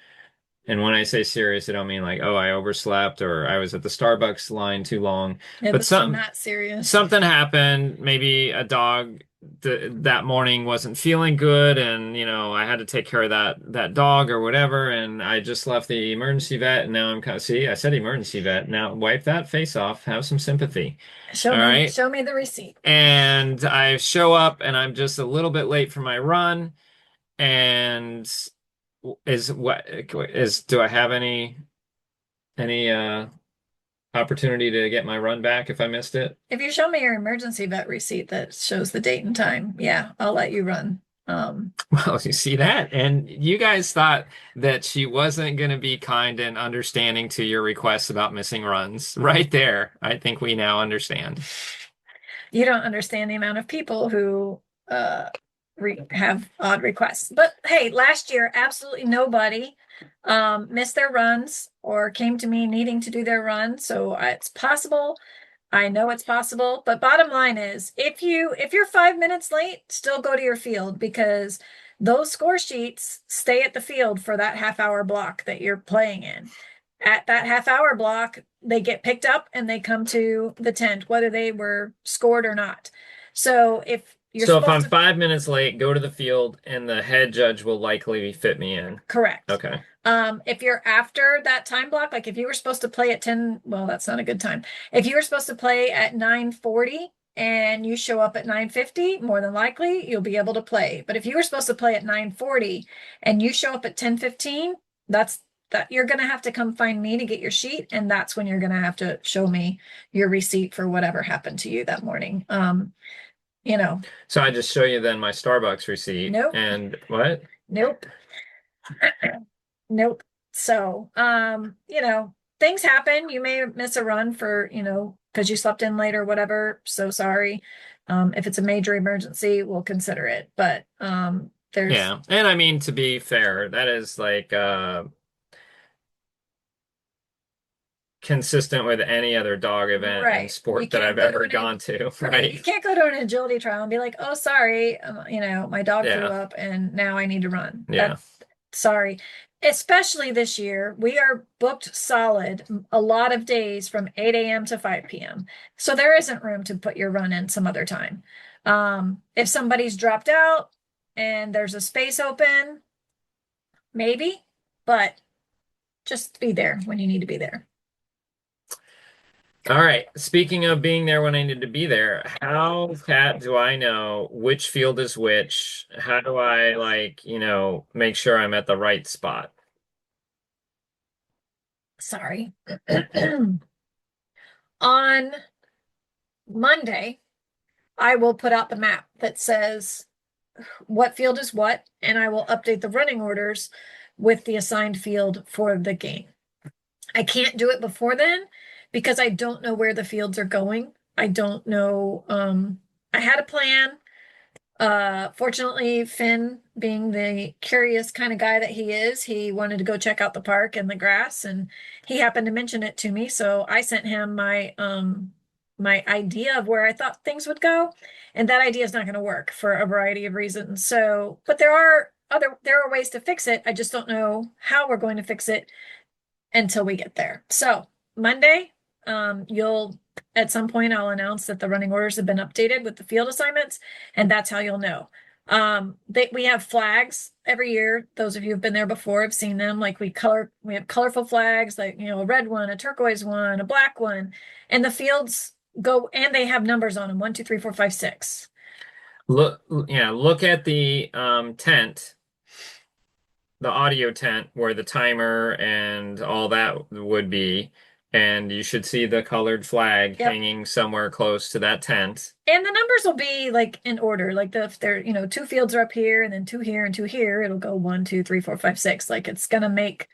And when I say serious, I don't mean like, oh, I overslept or I was at the Starbucks line too long. Yeah, but something not serious. Something happened. Maybe a dog that morning wasn't feeling good, and I had to take care of that dog or whatever. And I just left the emergency vet, and now I'm kind of I said emergency vet. Now wipe that face off. Have some sympathy. Show me the receipt. And I show up, and I'm just a little bit late for my run, and. Do I have any opportunity to get my run back if I missed it? If you show me your emergency vet receipt that shows the date and time, yeah, I'll let you run. Well, you see that? And you guys thought that she wasn't going to be kind and understanding to your requests about missing runs. Right there. I think we now understand. You don't understand the amount of people who have odd requests. But hey, last year, absolutely nobody missed their runs or came to me needing to do their run. So it's possible. I know it's possible, but bottom line is if you're 5 minutes late, still go to your field because those score sheets stay at the field for that half-hour block that you're playing in. At that half-hour block, they get picked up and they come to the tent, whether they were scored or not. So if you're So if I'm supposed to, 5 minutes late, go to the field and the head judge will likely fit me in. correct. Okay. If you're after that time block, like if you were supposed to play at 10, well, that's not a good time. If you were supposed to play at 9:40 and you show up at 9:50, more than likely you'll be able to play. But if you were supposed to play at 9:40 and you show up at 10:15, that you're going to have to come find me to get your sheet, and that's when you're going to have to show me your receipt for whatever happened to you that morning. You know, So I just show you then my Starbucks receipt. Nope. And what? nope. Nope. So, things happen. You may miss a run for, because you slept in late or whatever. So sorry. If it's a major emergency, we'll consider it. But there's Yeah. And I mean, to be fair, that is like consistent with any other dog event in right. You sport that can't I've go to ever an gone to, right. You right? can't go to an agility trial and be like, oh, sorry, my dog threw Yeah. up and now I need to run. Yeah. Sorry. Especially this year, we are booked solid a lot of days from 8 a.m. to 5 p.m. So there isn't room to put your run in some other time. If somebody's dropped out and there's a space open, maybe, but just be there when you need to be there. All right. Speaking of being there when I need to be there, how, Kat, do I know which field is which? How do I make sure I'm at the right spot? Sorry. On Monday, I will put out the map that says what field is what, and I will update the running orders with the assigned field for the game. I can't do it before then because I don't know where the fields are going. I don't know. I had a plan. Fortunately, Finn, being the curious kind of guy that he is, he wanted to go check out the park and the grass, and he happened to mention it to me. So I sent him my idea of where I thought things would go, and that idea is not going to work for a variety of reasons. So, but there are ways to fix it. I just don't know how we're going to fix it until we get there. So Monday, you'll at some point I'll announce that the running orders have been updated with the field assignments, and that's how you'll know. We have flags every year. Those of you who've been there before have seen them. Like we have colorful flags, like a red one, a turquoise one, a black one, and the fields go and they have numbers on them: 1, 2, 3, 4, 5, 6. Look at the tent, the audio tent where the timer and all that would be, and you should see the colored flag Yep. hanging somewhere close to that tent. And the numbers will be like in order. Like if they're, two fields are up here and then two here and two here, it'll go 1, 2, 3, 4, 5, 6. Like it's gonna make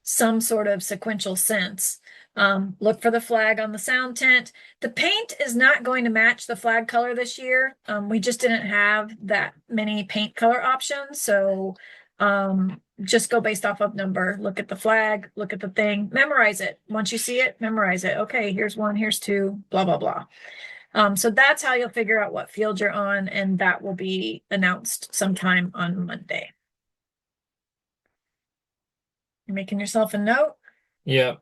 some sort of sequential sense. Look for the flag on the sound tent. The paint is not going to match the flag color this year. We just didn't have that many paint color options. So just go based off of number. Look at the flag, look at the thing, memorize it. Once you see it, memorize it. Okay, here's 1, here's 2, blah, blah, blah. So that's how you'll figure out what field you're on, and that will be announced sometime on Monday. You're making yourself a note. Yep.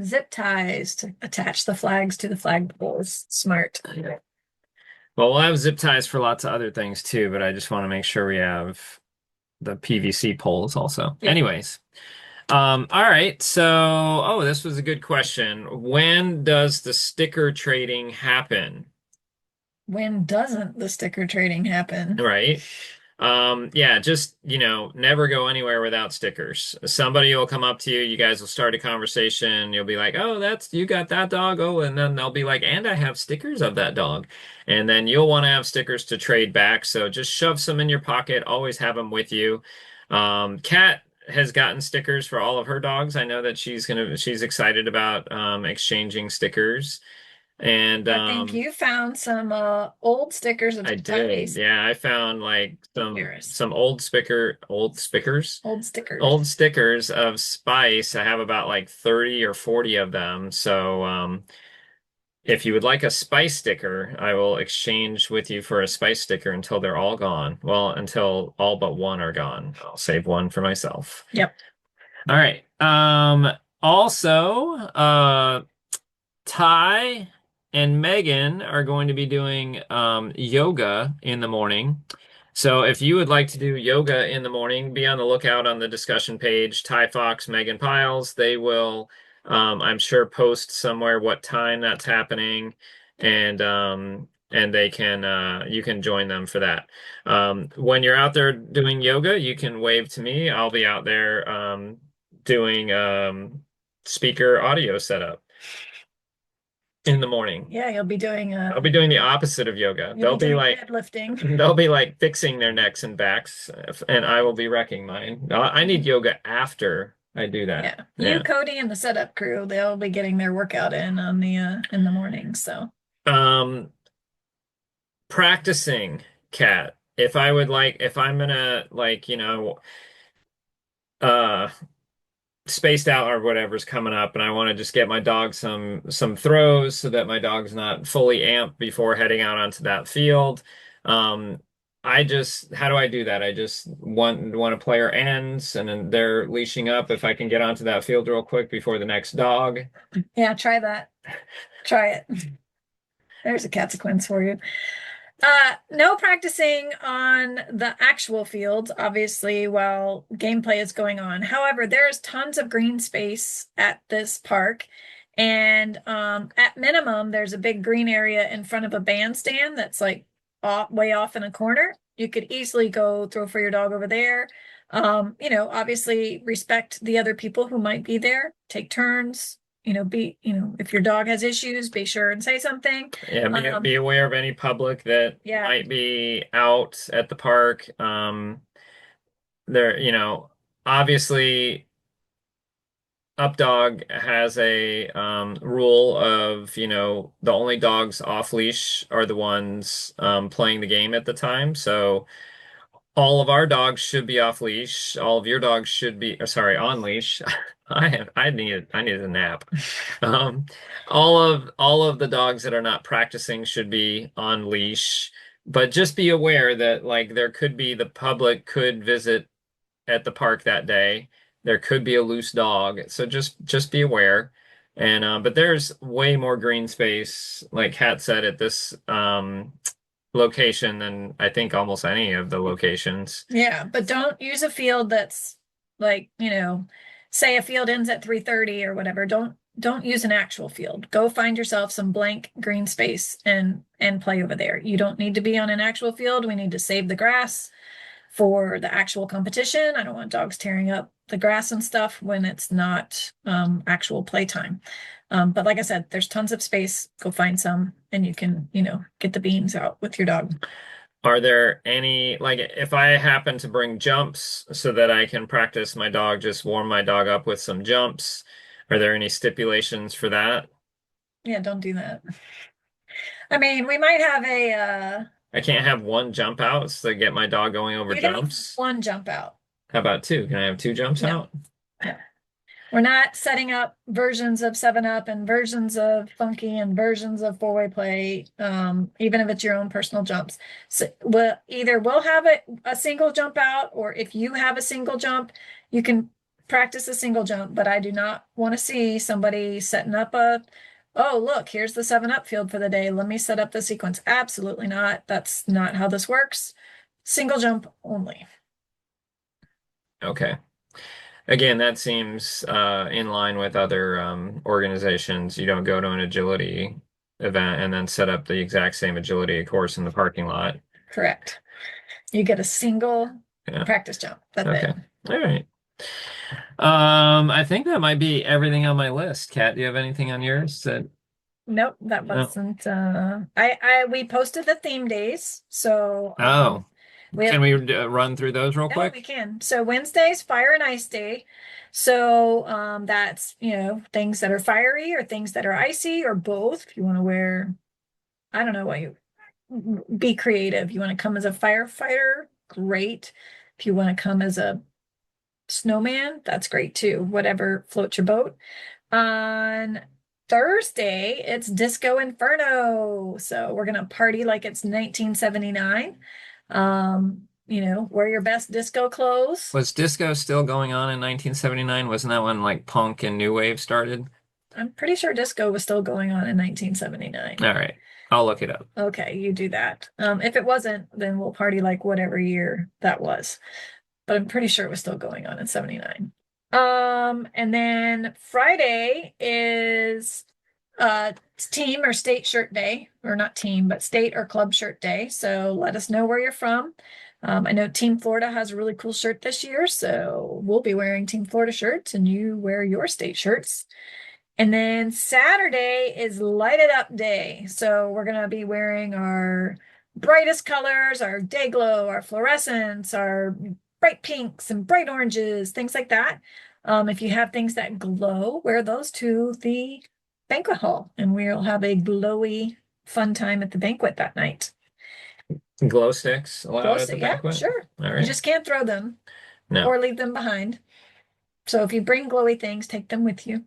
Zip ties to attach the flags to the flagpoles. Smart. Well, we'll have zip ties for lots of other things too, but I just want to make sure we have the PVC poles also. Yeah. Anyways. All right. So, this was a good question. When does the sticker trading happen? When doesn't the sticker trading happen? Right. Yeah, just, never go anywhere without stickers. Somebody will come up to you, you guys will start a conversation, you'll be like, "Oh, you got that dog." Oh, and then they'll be like, "And I have stickers of that dog." And then you'll want to have stickers to trade back, so just shove some in your pocket, always have them with you. Kat has gotten stickers for all of her dogs. I know that she's excited about exchanging stickers. And I think you found some old stickers of I did. Spice. Yeah, I found like Figures. some Old stickers. old stickers of Spice. I have about like 30 or 40 of them. So if you would like a Spice sticker, I will exchange with you for a Spice sticker until they're all gone. Well, until all but one are gone. I'll save one for myself. Yep. All right. Also, Ty and Megan are going to be doing yoga in the morning. So if you would like to do yoga in the morning, be on the lookout on the discussion page. Ty Fox, Megan Piles, they will, I'm sure, post somewhere what time that's happening, and they can you can join them for that. When you're out there doing yoga, you can wave to me. I'll be out there doing speaker audio setup in the morning. Yeah, you'll be doing I'll be doing the opposite of yoga. you'll be doing deadlifting. They'll be like fixing their necks and backs, and I will be wrecking mine. I need yoga after I do that. Yeah. You, Cody, and the setup crew, they'll be getting their workout in on the in the morning. So practicing, Cat. If I'm gonna uh spaced out or whatever's coming up, and I want to just get my dog some throws so that my dog's not fully amped before heading out onto that field. Um, how do I do that? I just want a player ends and then they're leashing up if I can get onto that field real quick before the next dog. yeah, try that. Try it. There's a consequence for you. No practicing on the actual fields, obviously, while gameplay is going on. However, there's tons of green space at this park. And at minimum, there's a big green area in front of a bandstand that's like way off in a corner. You could easily go throw for your dog over there. Obviously respect the other people who might be there, take turns, if your dog has issues, be sure and say something. Yeah, be aware of any public that Yeah. might be out at the park. There, obviously Updog has a rule of, the only dogs off leash are the ones playing the game at the time. So all of our dogs should be off leash. All of your dogs should be, sorry, on leash. I needed a nap. All of the dogs that are not practicing should be on leash. But just be aware that the public could visit at the park that day. There could be a loose dog. So just be aware. And but there's way more green space, like Kat said, at this location than I think almost any of the locations. Yeah, but don't use a field that's like, say a field ends at 3:30 or whatever. Don't use an actual field. Go find yourself some blank green space and play over there. You don't need to be on an actual field. We need to save the grass for the actual competition. I don't want dogs tearing up the grass and stuff when it's not actual playtime. But like I said, there's tons of space. Go find some and you can, get the beans out with your dog. Are there any, if I happen to bring jumps so that I can practice my dog, just warm my dog up with some jumps, are there any stipulations for that? Yeah, don't do that. I mean, we might have I can't have one jump out to get my dog going over jumps. One jump out. How about two? Can I have two jumps out? Yeah. We're not setting up versions of 7-Up and versions of Funky and versions of four-way play, even if it's your own personal jumps. So we'll have a single jump out, or if you have a single jump, you can practice a single jump. But I do not want to see somebody setting up oh, look, here's the 7-Up field for the day. Let me set up the sequence. Absolutely not. That's not how this works. Single jump only. Okay. Again, that seems in line with other organizations. You don't go to an agility event and then set up the exact same agility course in the parking lot. Correct. You get a single Yeah. practice jump. That's Okay. it. All right. I think that might be everything on my list. Kat, do you have anything on yours that Nope, that no? wasn't we posted the theme days. So Oh, we have can we run through those real no, we quick? can. So Wednesday's Fire and Ice Day. So that's, things that are fiery or things that are icy or both. If you want to wear, I don't know what you be creative. You want to come as a firefighter, great. If you want to come as a snowman, that's great too. Whatever floats your boat. On Thursday, it's Disco Inferno. So we're gonna party like it's 1979. Wear your best disco clothes. Was disco still going on in 1979? Wasn't that when like punk and new wave started? I'm pretty sure disco was still going on in 1979. All right. I'll look it up. Okay, you do that. If it wasn't, then we'll party like whatever year that was. But I'm pretty sure it was still going on in 79. And then Friday is team or state shirt day, or not team, but state or club shirt day. So let us know where you're from. I know Team Florida has a really cool shirt this year, so we'll be wearing Team Florida shirts and you wear your state shirts. And then Saturday is Light It Up Day. So we're going to be wearing our brightest colors, our day glow, our fluorescence, our bright pinks and bright oranges, things like that. If you have things that glow, wear those to the banquet hall and we'll have a glowy, fun time at the banquet that night. Glow sticks allowed at the Yeah, banquet? sure. All You right. just can't throw them No. or leave them behind. So if you bring glowy things, take them with you.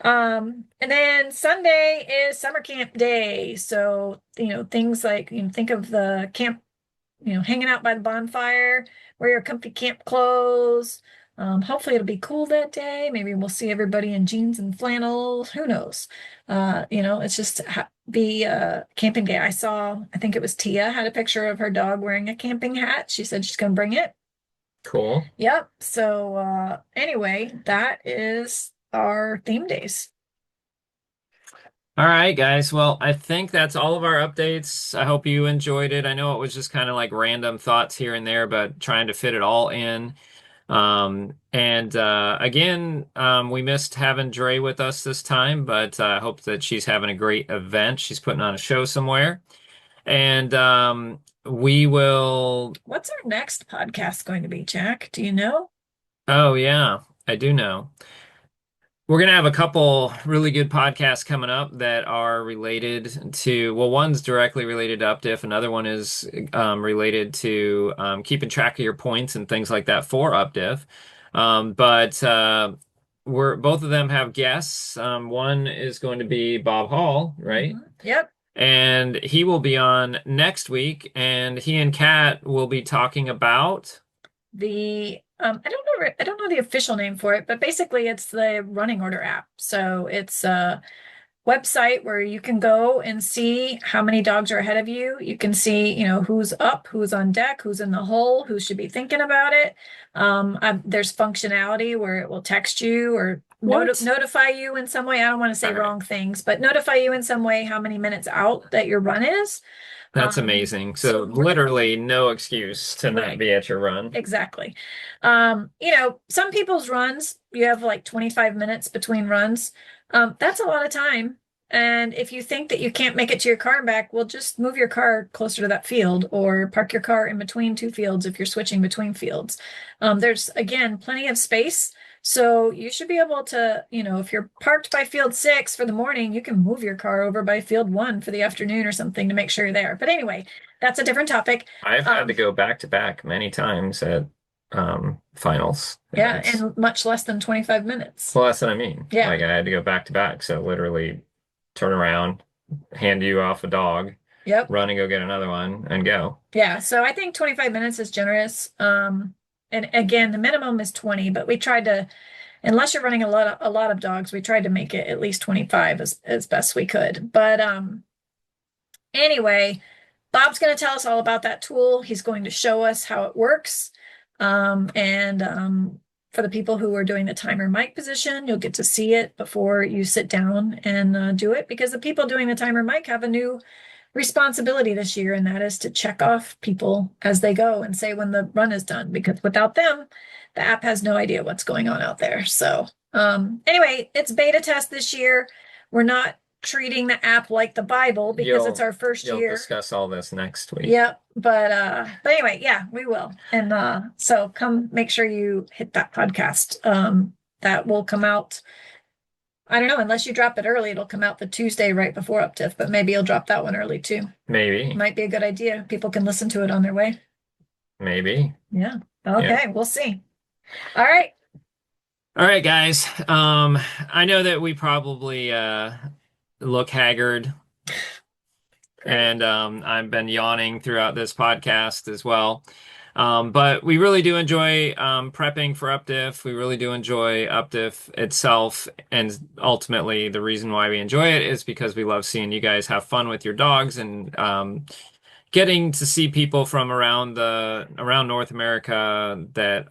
And then Sunday is summer camp day. So, things like, think of the camp, hanging out by the bonfire, wear your comfy camp clothes. Hopefully it'll be cool that day. Maybe we'll see everybody in jeans and flannels. Who knows? It's just be camping day. I think it was Tia had a picture of her dog wearing a camping hat. She said she's going to bring it. Cool. Yep. So, anyway, that is our theme days. All right, guys. Well, I think that's all of our updates. I hope you enjoyed it. I know it was just kind of like random thoughts here and there, but trying to fit it all in. Again, we missed having Dre with us this time, but I hope that she's having a great event. She's putting on a show somewhere. And we will. What's our next podcast going to be, Jack? Do you know? Oh, yeah, I do know. We're going to have a couple really good podcasts coming up that are related to, well, one's directly related to UpDiff. Another one is related to keeping track of your points and things like that for UpDiff. But both of them have guests. One is going to be Bob Hall, right? Yep. And he will be on next week, and he and Kat will be talking about I don't know the official name for it, but basically it's the running order app. So it's a website where you can go and see how many dogs are ahead of you. You can see, who's up, who's on deck, who's in the hole, who should be thinking about it. There's functionality where it will text you or notify you in some way. I don't want to say wrong things, but notify you in some way how many minutes out that your run is. That's amazing. So literally no excuse to not be at your run. Exactly. Some people's runs, you have like 25 minutes between runs. That's a lot of time. And if you think that you can't make it to your car and back, well, just move your car closer to that field or park your car in between two fields if you're switching between fields. There's, again, plenty of space. So you should be able to, if you're parked by field 6 for the morning, you can move your car over by field 1 for the afternoon or something to make sure you're there. But anyway, that's a different topic. I've had to go back to back many times at finals. Yeah, and much less than 25 minutes. Well, that's what I mean. Yeah. Like I had to go back to back. So literally turn around, hand you off a dog, run and go get another one and go. Yeah. So I think 25 minutes is generous. And again, the minimum is 20, but we tried to, unless you're running a lot of dogs, we tried to make it at least 25 as best we could. But anyway, Bob's going to tell us all about that tool. He's going to show us how it works. For the people who are doing the timer mic position, you'll get to see it before you sit down and do it, because the people doing the timer mic have a new responsibility this year, and that is to check off people as they go and say when the run is done, because without them, the app has no idea what's going on out there. So anyway, it's beta test this year. We're not treating the app like the Bible because it's our first You'll year. discuss all this next week. Yep. But anyway, yeah, we will. And so come make sure you hit that podcast. That will come out. I don't know, unless you drop it early, it'll come out the Tuesday right before UpDIF, but maybe you'll drop that one early too. Maybe. Might be a good idea. People can listen to it on their way. Maybe. Yeah. Okay, we'll see. All right. All right, guys. I know that we probably look haggard, and I've been yawning throughout this podcast as well. But we really do enjoy prepping for UpDIF. We really do enjoy UpDIF itself. And ultimately, the reason why we enjoy it is because we love seeing you guys have fun with your dogs and getting to see people from around North America that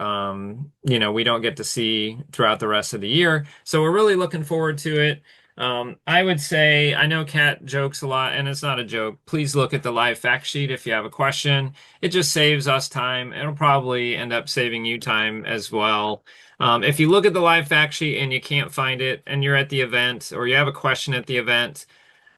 we don't get to see throughout the rest of the year. So we're really looking forward to it. I would say, I know Kat jokes a lot, and it's not a joke. Please look at the live fact sheet if you have a question. It just saves us time. It'll probably end up saving you time as well. If you look at the live fact sheet and you can't find it and you're at the event or you have a question at the event,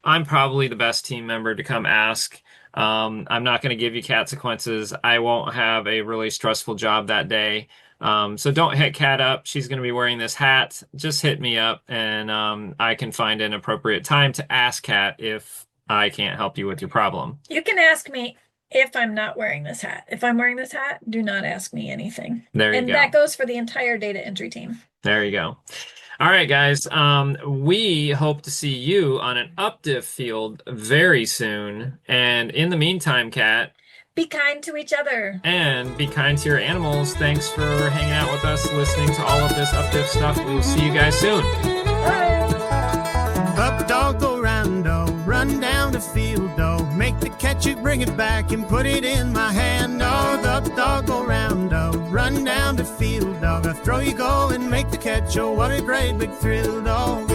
I'm probably the best team member to come ask. I'm not going to give you consequences. I won't have a really stressful job that day. So don't hit Kat up. She's going to be wearing this hat. Just hit me up and I can find an appropriate time to ask Kat if I can't help you with your problem. You can ask me if I'm not wearing this hat. If I'm wearing this hat, do not ask me anything. There you go. And that goes for the entire data entry team. There you go. All right, guys. We hope to see you on an UpDIF field very soon. And in the meantime, Kat, be kind to each other. And be kind to your animals. Thanks for hanging out with us, listening to all of this UpDIF stuff. We will see you guys soon. Bye. Up dog, go round dog, run down the field dog, make the catch it, bring it back and put it in my hand dog. Up dog, go round dog, run down the field dog, I throw you go and make the catch, oh what a great big thrill dog.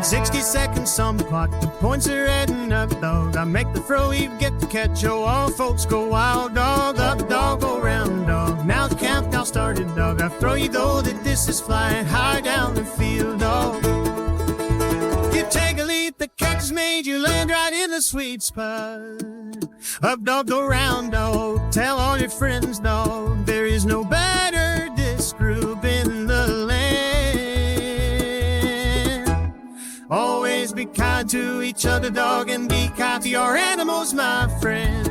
60 seconds on the clock, the points are adding up dog, I make the throw, you get the catch, oh all folks go wild dog. Up dog, go round dog, now the countdown started dog, I throw you go, the distance flying high down the field dog. You take a leap, the catch is made, you land right in the sweet spot. Up dog, go round dog, tell all your friends dog, there is no better disc group in the land. Always be kind to each other dog, and be kind to your animals, my friend.